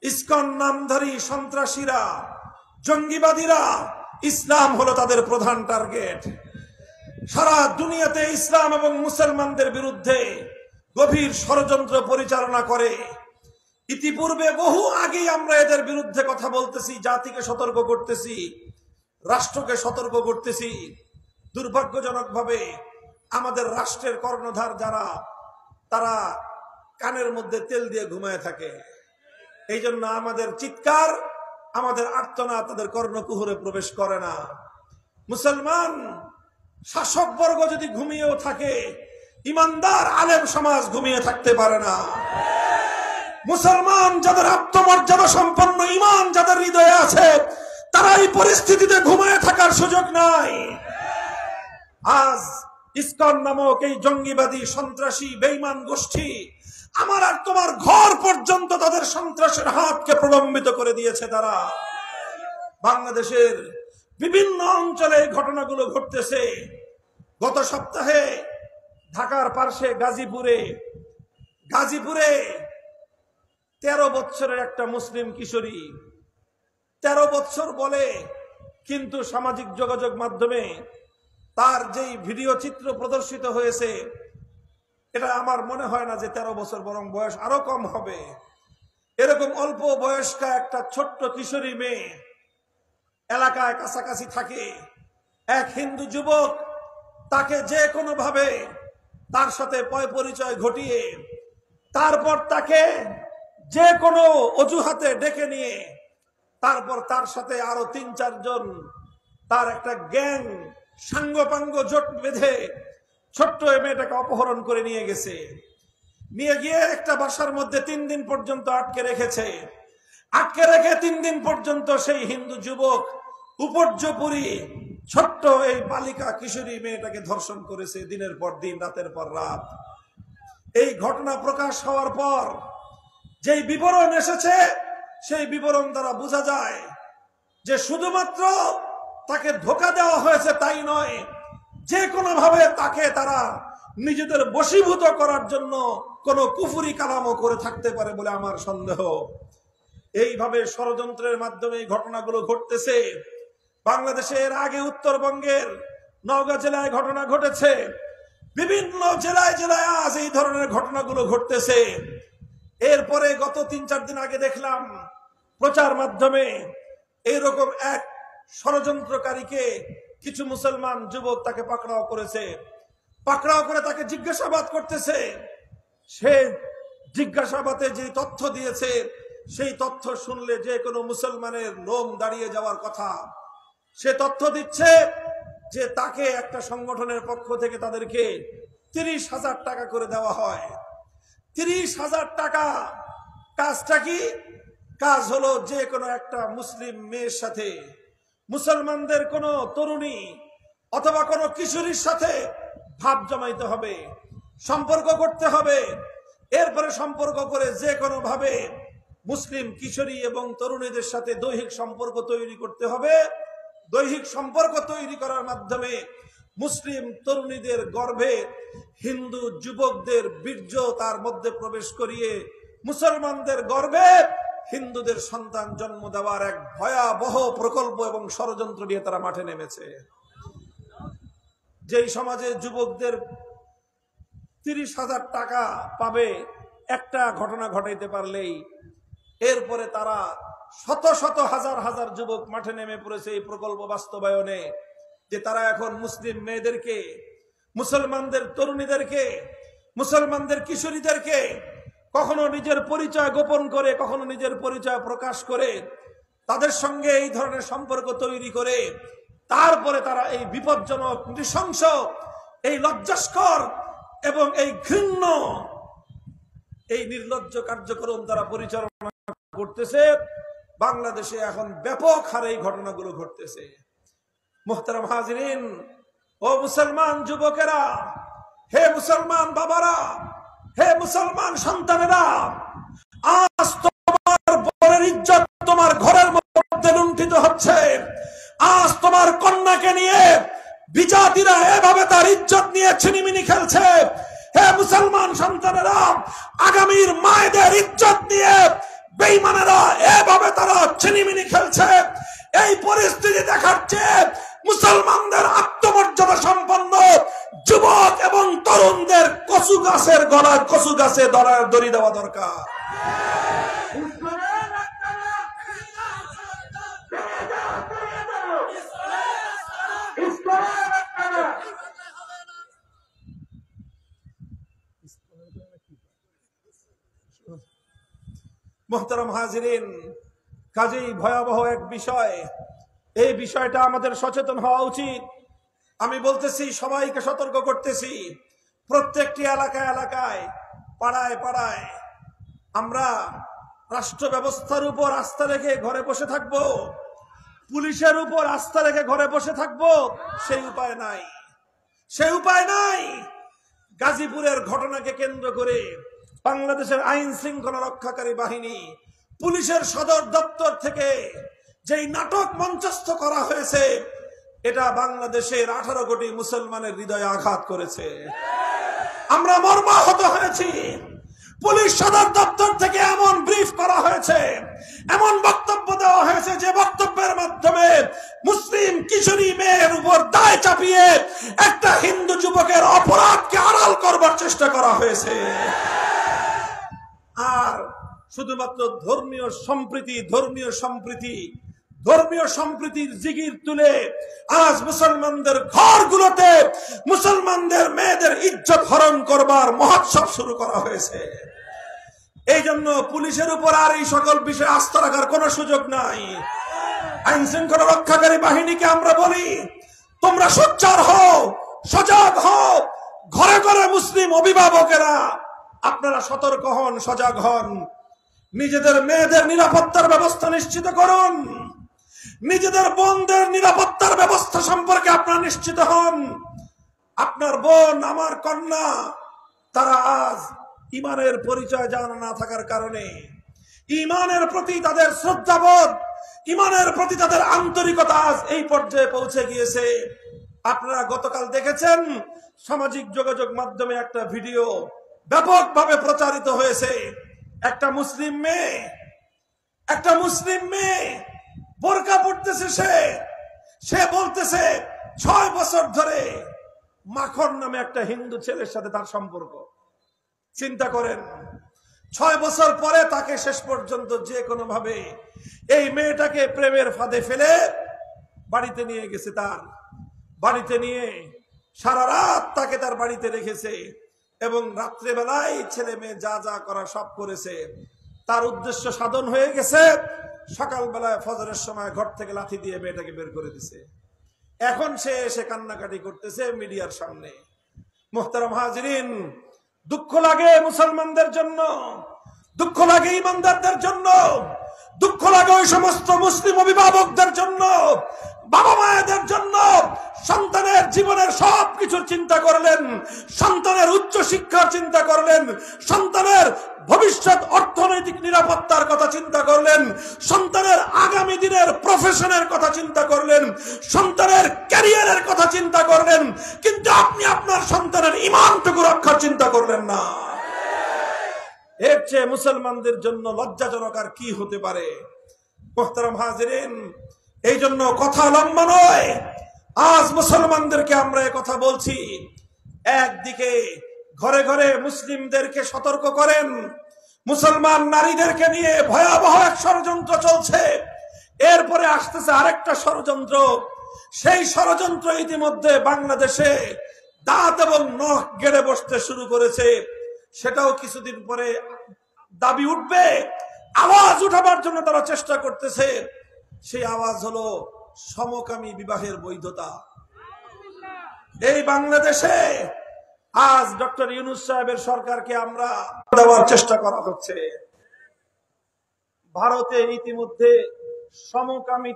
ইসকন নামধারী সন্ত্রাসীরা, জঙ্গিবাদীরা, ইসলাম হলো তাদের প্রধান টার্গেট। সারা দুনিয়াতে ইসলাম এবং মুসলমানদের বিরুদ্ধে গভীর ষড়যন্ত্র পরিচালনা করে। ইতিপূর্বে বহু আগেই আমরা এদের বিরুদ্ধে কথা বলতেছি, জাতিকে সতর্ক করতেছি, রাষ্ট্রকে সতর্ক করতেছি। দুর্ভাগ্যজনকভাবে আমাদের রাষ্ট্রের কর্ণধার যারা, তারা কানের মধ্যে তেল দিয়ে ঘুমায় থাকে। এই জন্য আমাদের চিৎকার, আমাদের আর্তনাদ তাদের কর্ণকুহরে প্রবেশ করে না। মুসলমান শাসক বর্গ যদি ঘুমিয়েও থাকে, ইমানদার আলেম সমাজ ঘুমিয়ে থাকতে পারে না। মুসলমান যাদের আত্মমর্যাদা সম্পন্ন ঈমান যাদের হৃদয়ে আছে, তারা এই পরিস্থিতিতে ঘুমিয়ে থাকার সুযোগ নাই। আজ ইসকন নামক এই জঙ্গিবাদী সন্ত্রাসী বেঈমান গোষ্ঠী আমার আর তোমার ঘর পর্যন্ত তাদের সন্ত্রাসের হাতকে প্রলম্বিত করে দিয়েছে। তারা বাংলাদেশের বিভিন্ন অঞ্চলে ঘটনাগুলো ঘটতেছে। গত সপ্তাহে ঢাকার পার্শ্বে গাজীপুরে 13 বছরের একটা মুসলিম কিশোরী, 13 বছর বলে, কিন্তু সামাজিক যোগাযোগ মাধ্যমে তার যেই ভিডিও চিত্র প্রদর্শিত হয়েছে, এটা আমার মনে হয় না যে 13 বছর, বরং বয়স আরো কম হবে। এরকম অল্প বয়স্কা একটা ছোট্ট কিশোরী মেয়ে এলাকায় কাছাকাছি থাকে। এক হিন্দু যুবক তাকে যে কোনো ভাবে তার সাথে পয় পরিচয় ঘটিয়ে তারপর তাকে যে কোনো অজুহাতে ডেকে নিয়ে তারপর তার সাথে আরো 3-4 জন, তার একটা গ্যাং সাঙ্গপাঙ্গ জোট বেঁধে ছোট্ট এই মেয়েটাকে অপহরণ করে নিয়ে গেছে। নিয়ে গিয়ে একটা বাসার মধ্যে 3 দিন পর্যন্ত আটকে রেখেছে। আটকে রেখে 3 দিন পর্যন্ত সেই হিন্দু যুবক উপর্যপুরী ছোট্ট এই বালিকা কিশোরী মেয়েটাকে ধর্ষণ করেছে দিনের পর দিন, রাতের পর রাত। এই ঘটনা প্রকাশ হওয়ার পর যেই বিবরণ এসেছে, সেই বিবরণ দ্বারা বোঝা যায় যে শুধুমাত্র তাকে ধোঁকা দেওয়া হয়েছে তাই নয়, যে কোনো ভাবে তাকে তারা নিজেদের বশীভূত করার জন্য কোন কুফরি কালামও করে থাকতে পারে বলে আমার সন্দেহ। এইভাবে ষড়যন্ত্রের মাধ্যমে এই ঘটনাগুলো ঘটতেছে। বাংলাদেশের আগে উত্তরবঙ্গের নওগাঁ জেলায় ঘটনা ঘটেছে, বিভিন্ন জেলায় জেলায় আজ এই ধরনের ঘটনাগুলো ঘটতেছে। এরপরে গত 3-4 দিন আগে দেখলাম প্রচার মাধ্যমে এইরকম এক ষড়যন্ত্রকারীকে কিছু মুসলমান যুবক তাকে পাকড়াও করেছে, পাকড়াও করে তাকে জিজ্ঞাসাবাদ করতেছে। সে জিজ্ঞাসাবাদে যে তথ্য দিয়েছে সেই তথ্য শুনলে যে কোনো মুসলমানের লোম দাঁড়িয়ে যাওয়ার কথা। সে তথ্য দিচ্ছে যে তাকে একটা সংগঠনের পক্ষ থেকে তাদেরকে 30,000 টাকা করে দেওয়া হয়। 30,000 টাকা। কাজটা কি? কাজ হলো যে কোনো একটা মুসলিম মেয়ের সাথে, মুসলমানদের কোনো তরুণী অথবা কোনো কিশোরীর সাথে ভাব জমাইতে হবে, সম্পর্ক করতে হবে। এরপরে সম্পর্ক করে যে কোনো ভাবে মুসলিম কিশোরী এবং তরুণীদের সাথে দৈহিক সম্পর্ক তৈরি করতে হবে। দৈহিক সম্পর্ক তৈরি করার মাধ্যমে মুসলিম তরুণীদের গর্ভে হিন্দু যুবকদের বীর্য তার মধ্যে প্রবেশ করিয়ে মুসলমানদের গর্ভে হিন্দুদের সন্তান জন্ম দেওয়ার এক ভয়াবহ প্রকল্প এবং ষড়যন্ত্র নিয়ে তারা মাঠে নেমেছে। যেই সমাজে যুবকদের 30,000 টাকা পাবে একটা ঘটনা ঘটাইতে পারলেই এরপরে তারা শত শত হাজার হাজার যুবক মাঠে নেমে পড়েছে এই প্রকল্প বাস্তবায়নে। যে তারা এখন মুসলিম মেয়েদেরকে, মুসলমানদের তরুণীদেরকে, মুসলমানদের কিশোরীদেরকে কখনো নিজের পরিচয় গোপন করে, কখনো নিজের পরিচয় প্রকাশ করে তাদের সঙ্গে এই ধরনের সম্পর্ক তৈরি করে তারপরে তারা এই বিপজ্জনক, নৃশংস, এই লজ্জাস্কর এবং এই ঘৃণ্য, এই নির্লজ্জ কার্যক্রম তারা পরিচালনা করতেছে। বাংলাদেশে এখন ব্যাপক হারে এই ঘটনাগুলো ঘটতেছে। মুহতারাম হাজিরিন, ও মুসলমান যুবকেরা, হে মুসলমান বাবারা, হে মুসলমান সন্তানেরা, আজ তোমার বোনের ইজ্জত তোমার ঘরের মধ্যে লুণ্ঠিত হচ্ছে। আজ তোমার কন্যাকে নিয়ে বিজাতিরা এভাবে তার ইজ্জত নিয়ে ছিনিমিনি খেলছে। হে মুসলমান সন্তানেরা, আগামীর মায়েদের ইজ্জত নিয়ে বেঈমানেরা এভাবে তারা ছিনিমিনি খেলছে। এই পরিস্থিতি দেখাচ্ছে মুসলমানদের আত্মমর্যাদা সম্পন্ন যুবক এবং তরুণদের কচু গাছের গলার কচু গাছে দড়ি দেওয়া দরকার। মুহতারাম হাজিরিন, কাজেই ভয়াবহ এক বিষয়। এই বিষয়টা আমাদের সচেতন হওয়া উচিত। আমি বলতেছি, সবাইকে সতর্ক করতেছি, প্রত্যেকটি এলাকায় এলাকায়, পাড়ায় পাড়ায় আমরা রাষ্ট্র ব্যবস্থার উপর আস্থা রেখে ঘরে বসে থাকবো, পুলিশের উপর আস্থা রেখে ঘরে বসে থাকবো, সেই উপায় নাই, সেই উপায় নাই। গাজীপুরের ঘটনাকে কেন্দ্র করে বাংলাদেশের আইন শৃঙ্খলা রক্ষাকারী বাহিনী, পুলিশের সদর দপ্তর থেকে যেই নাটক মঞ্চস্থ করা হয়েছে, এটা বাংলাদেশের 18 কোটি মুসলমানের হৃদয়ে আঘাত করেছে। আমরা মর্মাহত হয়েছি। পুলিশ সদর দপ্তর থেকে এমন ব্রিফ করা হয়েছে, এমন বক্তব্য দেওয়া হয়েছে যে বক্তব্যের মাধ্যমে মুসলিম কিশোরী মেয়ের উপর দায় চাপিয়ে একটা হিন্দু যুবকের অপরাধকে আড়াল করবার চেষ্টা করা হয়েছে। আর শুধুমাত্র ধর্মীয় সম্প্রীতির জিগির তুলে আজ মুসলমানদের ঘরগুলোতে মুসলমানদের মেয়েদের ইজ্জত হরণ করবার মহোৎসব শুরু করা হয়েছে। এই জন্য পুলিশের উপর আর এই সকল বিষয়ে আস্থা রাখার কোন সুযোগ নাই। আইন শৃঙ্খলা রক্ষাকারী বাহিনীকে আমরা বলি, তোমরা সোচ্চার হও, সজাগ হও। ঘরে ঘরে মুসলিম অভিভাবকেরা আপনারা সতর্ক হন, সজাগ হন। নিজেদের মেয়েদের নিরাপত্তার ব্যবস্থা নিশ্চিত করুন। নিজেদের বোনদের নিরাপত্তার ব্যবস্থা সম্পর্কে আপনারা নিশ্চিত হন। আপনার বোন, আমার কন্যা, তারা আজ ঈমানের পরিচয় জানা না থাকার কারণে, ঈমানের প্রতি তাদের শ্রদ্ধাবোধ, ঈমানের প্রতি তাদের আন্তরিকতা আজ এই পর্যায়ে পৌঁছে গিয়েছে। আপনারা গতকাল দেখেছেন সামাজিক যোগাযোগ মাধ্যমে একটা ভিডিও ব্যাপকভাবে প্রচারিত হয়েছে। একটা মুসলিম মেয়ে বোরকা পড়তেছে, সে বলতেছে 6 বছর ধরে মাখন নামে একটা হিন্দু ছেলের সাথে তার সম্পর্ক। চিন্তা করেন, 6 বছর পরে তাকে শেষ পর্যন্ত যে কোনো ভাবে এই মেয়েটাকে প্রেমের ফাঁদে ফেলে বাড়িতে নিয়ে গেছে। তার বাড়িতে নিয়ে সারা রাত তাকে তার বাড়িতে রেখেছে এবং রাত্রেবেলায় ছেলে মেয়ে যা যা করা সব করেছে। তার উদ্দেশ্য সাধন হয়ে গেছে। সকালবেলায় ফজরের সময় ঘর থেকে লাঠি দিয়ে মেয়েটাকে বের করে দিছে। এখন সে এসে কান্নাকাটি করতেছে মিডিয়ার সামনে। মুহতারাম হাজিরিন, দুঃখ লাগে মুসলমানদের জন্য, দুঃখ লাগে ইমানদারদের জন্য, দুঃখ লাগে ওই সমস্ত মুসলিম অভিভাবকদের জন্য, বাবা মায়েদের জন্য। সন্তানের জীবনের সবকিছুর চিন্তা করলেন, সন্তানের উচ্চ শিক্ষার চিন্তা করলেন, সন্তানের ভবিষ্যৎ অর্থনৈতিক নিরাপত্তার কথা চিন্তা করলেন, সন্তানের আগামী দিনের প্রফেশনের কথা চিন্তা করলেন, সন্তানের ক্যারিয়ারের কথা চিন্তা করলেন, কিন্তু আপনি আপনার সন্তানের ঈমানটুকু রক্ষার চিন্তা করলেন না। এর চেয়ে মুসলমানদের জন্য লজ্জাজনক আর কি হতে পারে? মুহতারাম হাজিরিন, এই জন্য কথা লম্বা নয়, আজ মুসলমানদেরকে আমরা এই কথা বলছি। একদিকে ঘরে ঘরে মুসলিমদেরকে সতর্ক করেন, মুসলমান নারীদেরকে নিয়ে ভয়াবহ এক ষড়যন্ত্র চলছে। এরপরে আসতেছে আরেকটা ষড়যন্ত্র। সেই ষড়যন্ত্র ইতিমধ্যে বাংলাদেশে দাঁত এবং নখ গেড়ে বসতে শুরু করেছে। সেটাও কিছুদিন পরে দাবি উঠবে, আওয়াজ উঠাবার জন্য তারা চেষ্টা করতেছে। সেই আওয়াজ হলো সমকামী বিবাহের বৈধতা। এই বাংলাদেশে আজ ডক্টর ইউনূস সাহেবের সরকারকে আমরা দেওয়ার চেষ্টা করা হচ্ছে। ভারতে ইতিমধ্যে সমকামী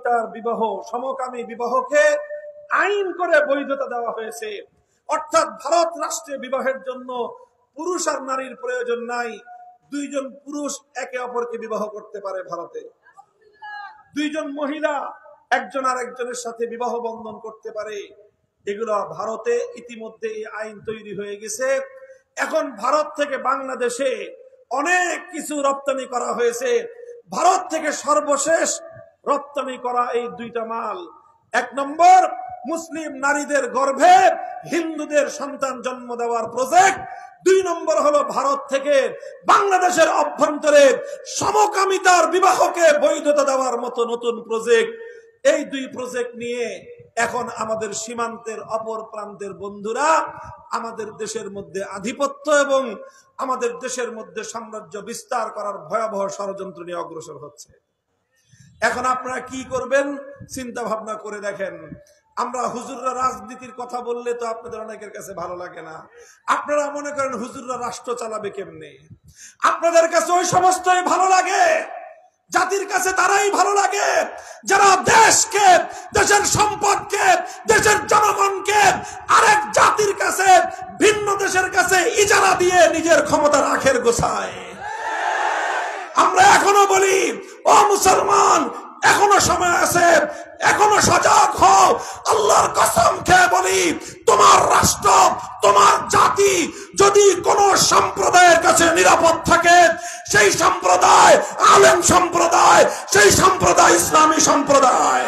বিবাহকে আইন করে বৈধতা দেওয়া হয়েছে। অর্থাৎ ভারত রাষ্ট্রে বিবাহের জন্য পুরুষ আর নারীর প্রয়োজন নাই। দুইজন পুরুষ একে অপরকে বিবাহ করতে পারে ভারতে। দুইজন মহিলা একজন আর একজনের সাথে বিবাহ বন্ধন করতে পারে। এগুলো ভারতে ইতিমধ্যে এই আইন তৈরি হয়ে গেছে। এখন ভারত থেকে বাংলাদেশে অনেক কিছু রপ্তানি করা হয়েছে। ভারত থেকে সর্বশেষ রপ্তানি করা এই দুইটা মাল, 1 নম্বর মুসলিম নারীদের গর্ভে হিন্দুদের সন্তান জন্ম দেওয়ার প্রজেক্ট, 2 নম্বর হলো ভারত থেকে বাংলাদেশের অভ্যন্তরে সমকামিতার বিবাহকে বৈধতা দেওয়ার মতো নতুন প্রজেক্ট। এই 2 প্রজেক্ট নিয়ে এখন আমাদের সীমান্তের অপর প্রান্তের বন্ধুরা আমাদের দেশের মধ্যে আধিপত্য এবং আমাদের দেশের মধ্যে সাম্রাজ্য বিস্তার করার ভয়াবহ ষড়যন্ত্র নিয়ে অগ্রসর হচ্ছে। এখন আপনারা কি করবেন চিন্তা ভাবনা করে দেখেন। আমরা হুজুররা রাজনীতির কথা বললে তো আপনাদের অনেকের কাছে ভালো লাগে না। আপনারা মনে করেন হুজুররা রাষ্ট্র চালাবে কেমনে? আপনাদের কাছে ওই সমস্তই ভালো লাগে। জাতির কাছে তারাই ভালো লাগে যারা দেশকে, দেশের সম্পদকে, দেশের জনগণকে আরেক জাতির কাছে, ভিন্ন দেশের কাছে ইজারা দিয়ে নিজের ক্ষমতার আখের গোছায়। আমরা এখনো বলি, ও মুসলমান, এখনো সময় আছে, এখনো সজাগ হও। আল্লাহর কসম খেয়ে বলি, তোমার রাষ্ট্র, তোমার জাতি যদি কোন সম্প্রদায়ের কাছে নিরাপদ থাকে, সেই সম্প্রদায় আলেম সম্প্রদায়, সেই সম্প্রদায় ইসলামী সম্প্রদায়।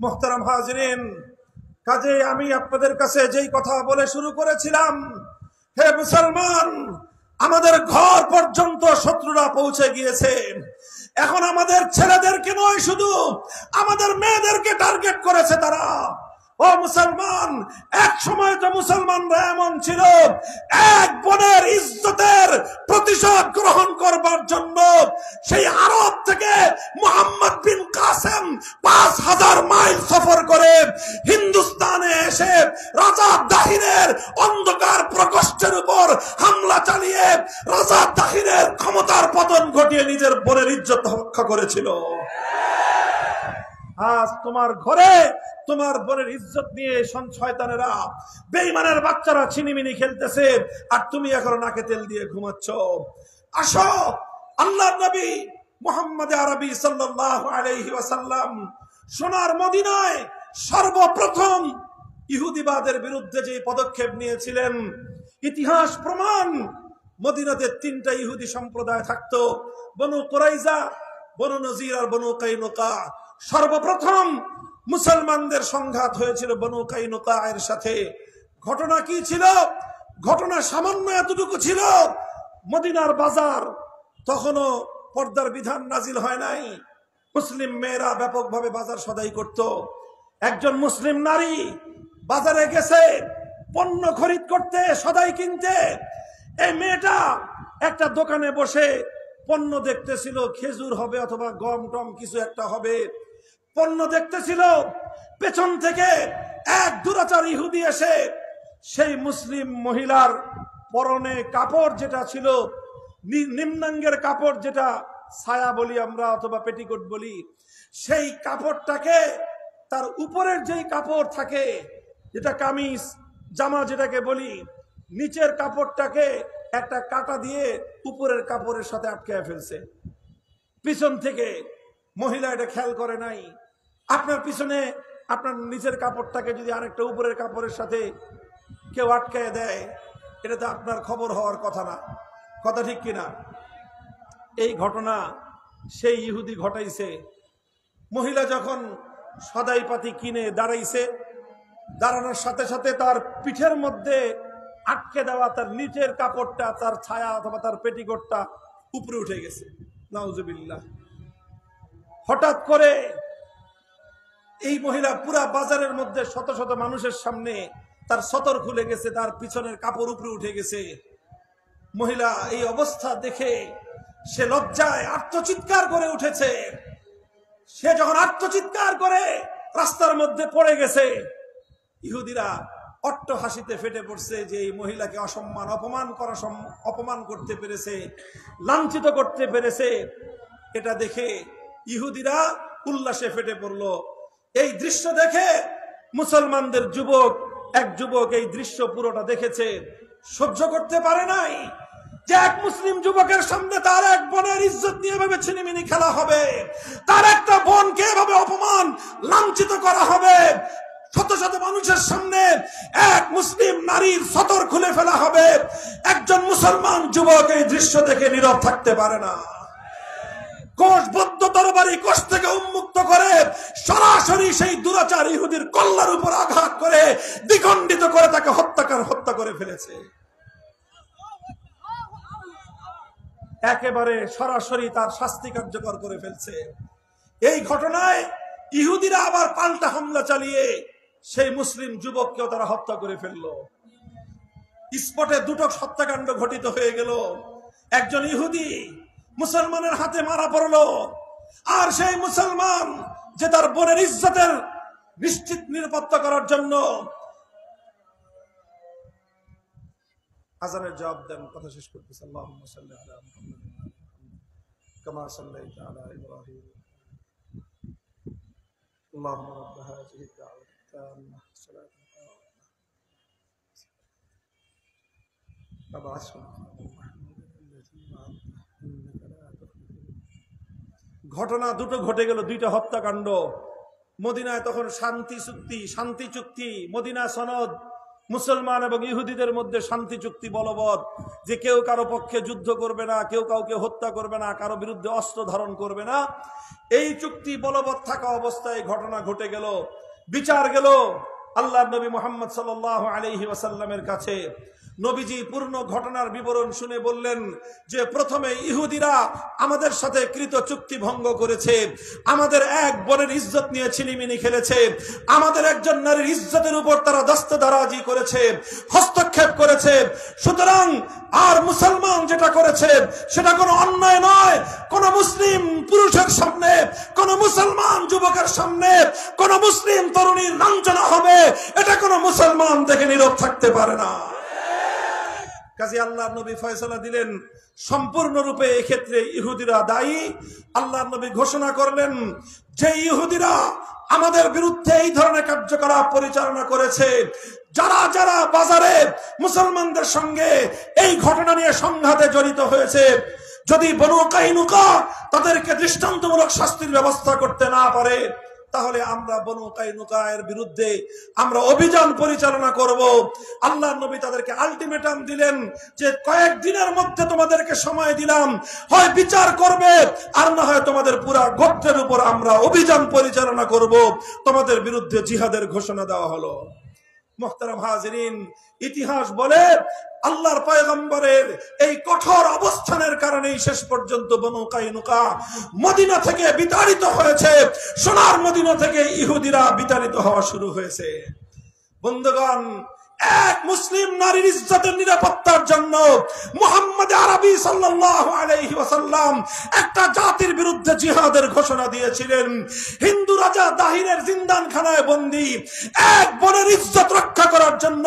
মুহতারাম হাজিরিন, কাজে আমি আপনাদের কাছে যেই কথা বলে শুরু করেছিলাম, হে মুসলমান, আমাদের ঘর পর্যন্ত শত্রুরা পৌঁছে গিয়েছে। এখন আমাদের ছেলেদেরকে নয়, শুধু আমাদের মেয়েদেরকে টার্গেট করেছে তারা। ও মুসলমান, এক সময় তো মুসলমানরা এমন ছিল, এক বোনের ইজ্জতের প্রতিশোধ গ্রহণ করবার জন্য সেই আরব থেকে মুহাম্মদ বিন কাসেম 5000 মাইল সফর করে হিন্দুস্তানে এসে রাজা দাহিরের অন্ধকার প্রকোষ্ঠের উপর হামলা চালিয়ে রাজা দাহিরের ক্ষমতার পতন ঘটিয়ে নিজের বোনের ইজ্জত রক্ষা করেছিল। আজ তোমার ঘরে তোমার বোনের ইজ্জত নিয়ে শয়তানেরা, বেঈমানের বাচ্চারা ছিনিমিনি খেলতেছে, আর তুমি এখন নাকে তেল দিয়ে ঘুমাচ্ছ। আসো, আল্লাহর নবী মুহাম্মদ আরবি সাল্লাল্লাহু আলাইহি ওয়াসাল্লাম সোনার মদিনায় সর্বপ্রথম ইহুদিবাদের বিরুদ্ধে যে পদক্ষেপ নিয়েছিলেন, ইতিহাস প্রমাণ, মদিনাতে 3টা ইহুদি সম্প্রদায় থাকতো, বনু কুরাইজা, বনু নজির আর বনু কাইনুকা। সর্বপ্রথম মুসলমানদের সংঘাত হয়েছিল বনু কাইনুকা এর সাথে। ঘটনা কি ছিল? ঘটনা সামান্য এতটুকু ছিল, মদিনার বাজার তখনও পর্দার বিধান নাজিল হয় নাই। মুসলিম মেয়েরা ব্যাপকভাবে বাজার সদাই করত। একজন মুসলিম নারী বাজারে গেছে পণ্য খরিদ করতে, সদাই কিনতে। এই মেয়েটা একটা দোকানে বসে পণ্য দেখতেছিল, খেজুর হবে অথবা গম টম কিছু একটা হবে, পণ্য দেখতেছিল। পেছন থেকে এক দুরাচার ইহুদি এসে সেই মুসলিম মহিলার পরনে কাপড় যেটা ছিল, নিম্নাঙ্গের কাপড় যেটা ছায়া বলি আমরা অথবা পেটিকোট বলি, সেই কাপড়টাকে, তার উপরের যেই কাপড় থাকে যেটা কামিজ জামা যেটাকে বলি, নিচের কাপড়টাকে একটা কাঁটা দিয়ে উপরের কাপড়ের সাথে আটকে ফেলছে। পিছন থেকে মহিলা এটা খেয়াল করে নাই। আপনার পিছনে আপনার নিচের কাপড়টাকে যদি আরেকটা উপরের কাপড়ের সাথে কেউ আটকায় দেয়, এটা তো আপনার খবর হওয়ার কথা না। কথা ঠিক কিনা? এই ঘটনা সেই ইহুদি ঘটাইছে। মহিলা যখন সদাইপাতি কিনে দাঁড়াইছে, দাঁড়ানোর সাথে সাথে তার পিঠের মধ্যে আটকে দেওয়া তার নিচের কাপড়টা, তার ছায়া অথবা তার পেটিকোটটা উপরে উঠে গেছে। নাউজুবিল্লাহ। হঠাৎ করে এই মহিলা পুরা বাজারের মধ্যে শত শত মানুষের সামনে তার সতর খুলে গেছে, তার পিছনের কাপড় উপরে উঠে গেছে। মহিলা এই অবস্থা দেখে সে লজ্জায় আর্তচিৎকার করে উঠেছে। সে যখন আর্তচিৎকার করে রাস্তার মধ্যে পড়ে গেছে, ইহুদিরা অট্ট হাসিতে ফেটে পড়ছে যে এই মহিলাকে অপমান করতে পেরেছে, লাঞ্ছিত করতে পেরেছে। এটা দেখে ইহুদিরা উল্লাসে ফেটে পড়ল। এই দৃশ্য দেখে মুসলমানদের এক যুবক এই দৃশ্য পুরোটা দেখেছে, সহ্য করতে পারে নাই যে এক মুসলিম যুবকের সামনে তার এক বোনের ইজ্জত নিয়ে এভাবে ছিনিমিনি খেলা হবে, তার একটা বোনকে এভাবে অপমান লাঞ্ছিত করা হবে, শত শত মানুষের সামনে এক মুসলিম নারীর সতর খুলে ফেলা হবে। একজন মুসলমান যুবক এই দৃশ্য দেখে নীরব থাকতে পারে না। কোষবদ্ধ তরবারি কোষ থেকে উন্মুক্ত করে সরাসরি সেই দুরাচার ইহুদির কল্লার উপর আঘাত করে দ্বিখণ্ডিত করে তাকে হত্যা করে ফেলেছে। একেবারে সরাসরি তার শাস্তি কার্যকর করে ফেলছে। এই ঘটনায় ইহুদিরা আবার পাল্টা হামলা চালিয়ে সেই মুসলিম যুবককেও তারা হত্যা করে ফেললো। স্পটে দুটো হত্যাকাণ্ড ঘটিত হয়ে গেল। একজন ইহুদি মুসলমানের হাতে মারা পড়লো, আর সেই মুসলমান যে তার বোনের ইজ্জতের নিশ্চিত নিরাপত্তা করার জন্য আজানের জবাব দেন। কথা শেষ করতেছি। আল্লাহুম্মা সাল্লি আলা মুহাম্মাদিন কামা সাল্লাইতা আলা ইব্রাহিম আল্লাহুম্মা রাব্বা হাযিহি দাওয়াতি তাম্মা সালাতান ঘটনা দুটো ঘটে গেল, দুইটা হত্যাকাণ্ড। মদিনায় তখন শান্তি চুক্তি, মদিনা সনদ, মুসলমান এবং ইহুদিদের মধ্যে শান্তি চুক্তি বলবৎ, যে কেউ কারো পক্ষে যুদ্ধ করবে না, কেউ কাউকে হত্যা করবে না, কারো বিরুদ্ধে অস্ত্র ধারণ করবে না। এই চুক্তি বলবৎ থাকা অবস্থায় ঘটনা ঘটে গেল। বিচার গেল আল্লাহর নবী মুহাম্মদ সাল্লাল্লাহু আলাইহি ওয়াসাল্লামের কাছে। নবীজি পূর্ণ ঘটনার বিবরণ শুনে বললেন যে প্রথমে ইহুদিরা আমাদের সাথে কৃত চুক্তি ভঙ্গ করেছে, আমাদের এক বোনের ইজ্জত নিয়ে ছিনিমিনি খেলেছে, আমাদের একজন নারীর ইজ্জতের উপর তারা দস্তদারাজি করেছে, হস্তক্ষেপ করেছে। সুতরাং আর মুসলমান যেটা করেছে সেটা কোনো অন্যায় নয়। কোন মুসলিম পুরুষের সামনে, কোন মুসলমান যুবকের সামনে কোন মুসলিম তরুণীর লাঞ্ছনা হবে, এটা কোন মুসলমান দেখে নীরব থাকতে পারে না। কাজী আল্লাহর নবী ফয়সালা দিলেন, সম্পূর্ণরূপে এই ক্ষেত্রে ইহুদিরা দায়ী। আল্লাহর নবী ঘোষণা করলেন যে ইহুদিরা আমাদের বিরুদ্ধে এই ধরনের কার্যকলাপ পরিচালনা করেছে, যারা যারা বাজারে মুসলমানদের সঙ্গে এই ঘটনা নিয়ে সংঘাতে জড়িত হয়েছে, যদি বনু কাইনুকা তাদেরকে দৃষ্টান্তমূলক শাস্তির ব্যবস্থা করতে না পারে, তাহলে আমরা বনু কাইনুকায়ের বিরুদ্ধে আমরা অভিযান পরিচালনা করব। আল্লাহর নবী তাদেরকে আলটিমেটাম দিলেন যে কয়েকদিনের মধ্যে তোমাদেরকে সময় দিলাম, হয় বিচার করবে আর না হয় তোমাদের পুরা গোত্রের উপর আমরা অভিযান পরিচালনা করব। তোমাদের বিরুদ্ধে জিহাদের ঘোষণা দেওয়া হলো। মুহতারাম হাজিরিন, ইতিহাস বলে আল্লাহর পয়গম্বরের এই কঠোর অবস্থানের কারণেই শেষ পর্যন্ত বনু কাইনুকা মদিনা থেকে বিতাড়িত হয়েছে। সোনার মদিনা থেকে ইহুদিরা বিতাড়িত হওয়া শুরু হয়েছে। বন্ধুগণ, এক মুসলিম নারীর ইজ্জতের নিরাপত্তার জন্য মুহাম্মদ আরবি সাল্লাল্লাহু আলাইহি ওয়াসাল্লাম একটা জাতির বিরুদ্ধে জিহাদের ঘোষণা দিয়েছিলেন। হিন্দু রাজা দাহিরের জিন্দানখানায় বন্দী এক বোনের ইজ্জত রক্ষা করার জন্য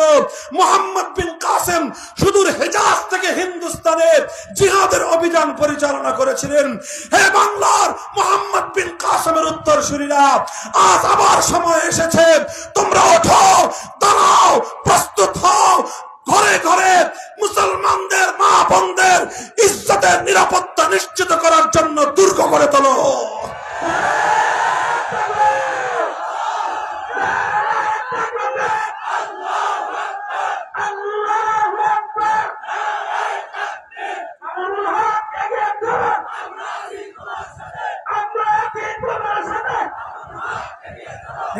মুহাম্মদ বিন কাসেম সুদূর হেজাজ থেকে হিন্দুস্তানে জিহাদের অভিযান পরিচালনা করেছিলেন। হে বাংলার মুহাম্মদ বিন কাসেমের উত্তরসূরিরা, আজ আবার সময় এসেছে, তোমরা ওঠো, দাঁড়াও, প্রস্তুত হও, ঘরে ঘরে মুসলমানদের মা বোনদের ইজ্জতের নিরাপত্তা নিশ্চিত করার জন্য দুর্গ করে তোলো।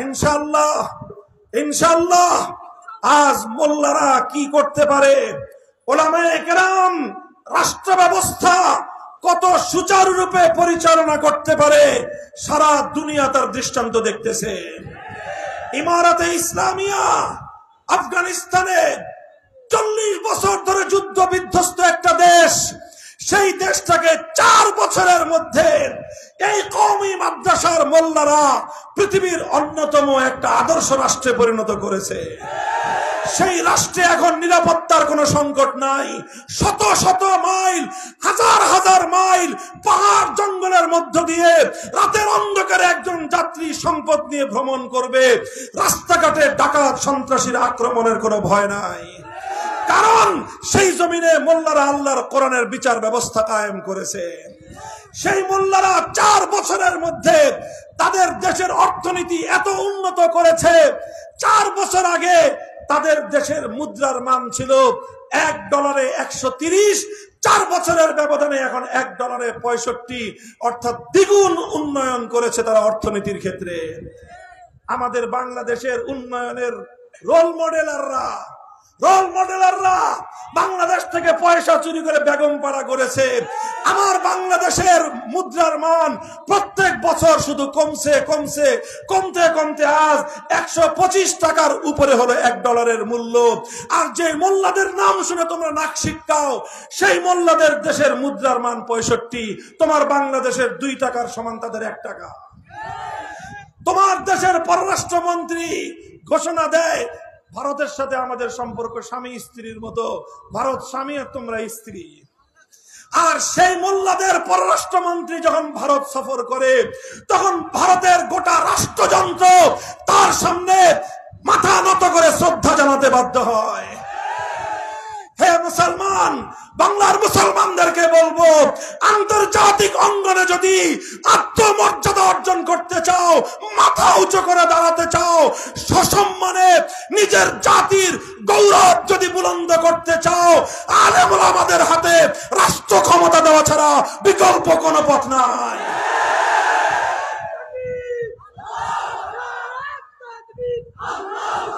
ইনশাআল্লাহ, ইনশাআল্লাহ আজ মোল্লারা কি করতে পারে, ওলামায়ে কেরাম রাষ্ট্র ব্যবস্থা কত সুচারুরূপে পরিচালনা করতে পারে, সারা দুনিয়া তার দৃষ্টান্ত দেখতেছে। ইমারাতে ইসলামিয়া আফগানিস্তানে 40 বছর ধরে যুদ্ধ বিধ্বস্ত একটা দেশ, সেই দেশটাকে 4 বছরের মধ্যে এই কওমি মাদ্রাসার মোল্লারা পৃথিবীর অন্যতম একটা আদর্শ রাষ্ট্রে পরিণত করেছে। সেই রাষ্ট্রে এখন নিরাপত্তার কোনো সংকট নাই। শত শত মাইল, হাজার হাজার মাইল পাহাড় জঙ্গলের মধ্য দিয়ে রাতের অন্ধকারে একজন যাত্রী সম্পদ নিয়ে ভ্রমণ করবে। রাস্তাঘাটে ডাকাত সন্ত্রাসীর আক্রমণের কোনো ভয় নাই, কারণ সেই জমিনে মোল্লারা আল্লাহর কোরআনের বিচার ব্যবস্থা কায়েম করেছে। সেই মোল্লারা 4 বছরের মধ্যে তাদের দেশের অর্থনীতি এত উন্নত করেছে। 4 বছর আগে তাদের দেশের মুদ্রার মান ছিল $1 130, 4 বছরের ব্যবধানে এখন $1 65, অর্থাৎ দ্বিগুণ উন্নয়ন করেছে তারা অর্থনীতির ক্ষেত্রে। আমাদের বাংলাদেশের উন্নয়নের রোল মডেলাররা বাংলাদেশ থেকে পয়সা চুরি করে বেগমপাড়া করেছে। আমার বাংলাদেশের মুদ্রার মান প্রত্যেক বছর শুধু কমতে কমতে আজ 125 টাকার উপরে হলো $1 মূল্য। আর যে মোল্লাদের নাম শুনে তোমরা নাক শিটকাও, সেই মোল্লাদের দেশের মুদ্রার মান 65, তোমার বাংলাদেশের 2 টাকার সমান তাদের 1 টাকা। তোমার দেশের পররাষ্ট্রমন্ত্রী ঘোষণা দেয় ভারতের সাথে আমাদের সম্পর্ক স্বামী স্ত্রীর মতো, ভারত স্বামী আর তোমরা স্ত্রী। আর সেই মোল্লাদের পররাষ্ট্রমন্ত্রী যখন ভারত সফর করে, তখন ভারতের গোটা রাষ্ট্রযন্ত্র তার সামনে মাথা নত করে শ্রদ্ধা জানাতে বাধ্য হয়। হে মুসলমান, বাংলার মুসলমানদেরকে বলবো, আন্তর্জাতিক অঙ্গনে যদি আত্মমর্যাদা অর্জন করতে চাও, মাথা উঁচু করে দাঁড়াতে চাও, সসম্মানে নিজের জাতির গৌরব যদি বুলন্দ করতে চাও, আলেম ওলামাদের হাতে রাষ্ট্র ক্ষমতা দেওয়া ছাড়া বিকল্প কোনো পথ নাই।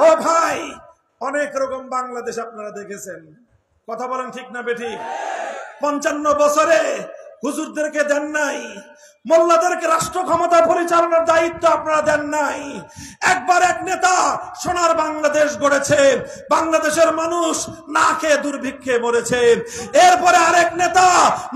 ও ভাই, অনেক রকম বাংলাদেশ আপনারা দেখেছেন, কথা বলেন ঠিক না বেঠিক? 55 বছরে হুজুরদেরকে দেন নাই, মোল্লাদেরকে রাষ্ট্র ক্ষমতা পরিচালনার দায়িত্ব আপনারা দেন নাই। একবার এক নেতা সোনার বাংলাদেশ গড়েছে, বাংলাদেশের মানুষ না খেয়ে দুর্ভিক্ষে মরেছে। এরপরে আরেক নেতা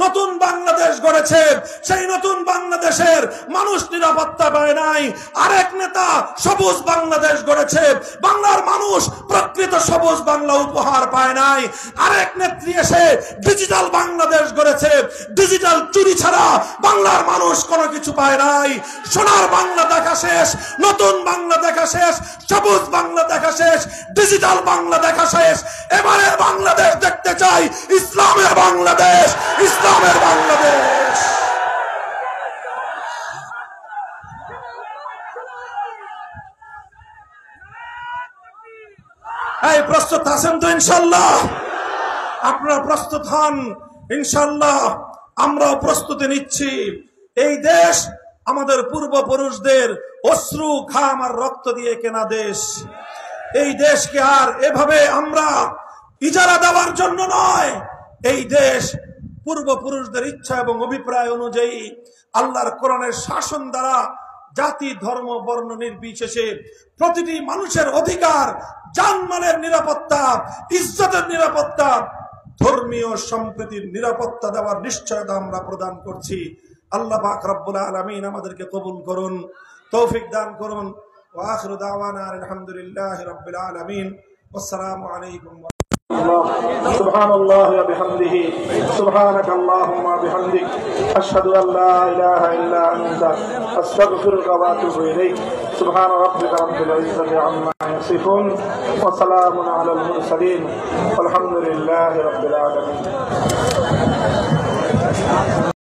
নতুন বাংলাদেশ গড়েছে, সেই নতুন বাংলাদেশের মানুষ নিরাপত্তা পায় নাই। আরেক নেতা সবুজ বাংলাদেশ গড়েছে, বাংলার মানুষ প্রকৃত সবুজ বাংলা উপহার পায় নাই। আরেক নেত্রী এসে ডিজিটাল বাংলাদেশ গড়েছে, ডিজিটাল চুরি ছাড়া বাংলার মানুষ কোনো কিছু পায় নাই। সোনার বাংলা দেখা শেষ, নতুন বাংলা দেখা শেষ, সবুজ বাংলা দেখা শেষ, ডিজিটাল বাংলা দেখা শেষ। এবারে বাংলাদেশ দেখতে চাই ইসলামের বাংলাদেশ, ইসলামের বাংলাদেশ। এই প্রস্তুত আছেন তো ইনশাআল্লাহ? আপনারা প্রস্তুত হন ইনশাআল্লাহ। আমরাও প্রস্তুতি নিচ্ছি। এই দেশ আমাদের পূর্বপুরুষদের অশ্রু, ঘাম আর রক্ত দিয়ে কেনা দেশ। এই দেশকে আর এভাবে আমরা ইজারা দেওয়ার জন্য নয়। এই দেশ পূর্বপুরুষদের ইচ্ছা এবং অভিপ্রায় অনুযায়ী আল্লাহর কোরআনের শাসন দ্বারা জাতি, ধর্ম, বর্ণ নির্বিশেষে প্রতিটি মানুষের অধিকার, জানমালের নিরাপত্তা, ইজ্জতের নিরাপত্তা, ধর্মীয় সম্প্রীতির নিরাপত্তা দেওয়ার নিশ্চয়তা আমরা প্রদান করছি। আল্লাহ পাক রব্বুল আলামিন আমাদেরকে কবুল করুন, তৌফিক দান করুন। ওয়া আখিরু দাওয়ানা আলহামদুলিল্লাহি রাব্বিল আলামিন। আসসালামু আলাইকুম। سبحان الله وبحمده سبحانك اللهم وبحمدك أشهد أن لا إله إلا أنت أستغفرك وأتوب إليك سبحان ربك رب العزة عما يصفون وسلام على المرسلين والحمد لله رب العالمين.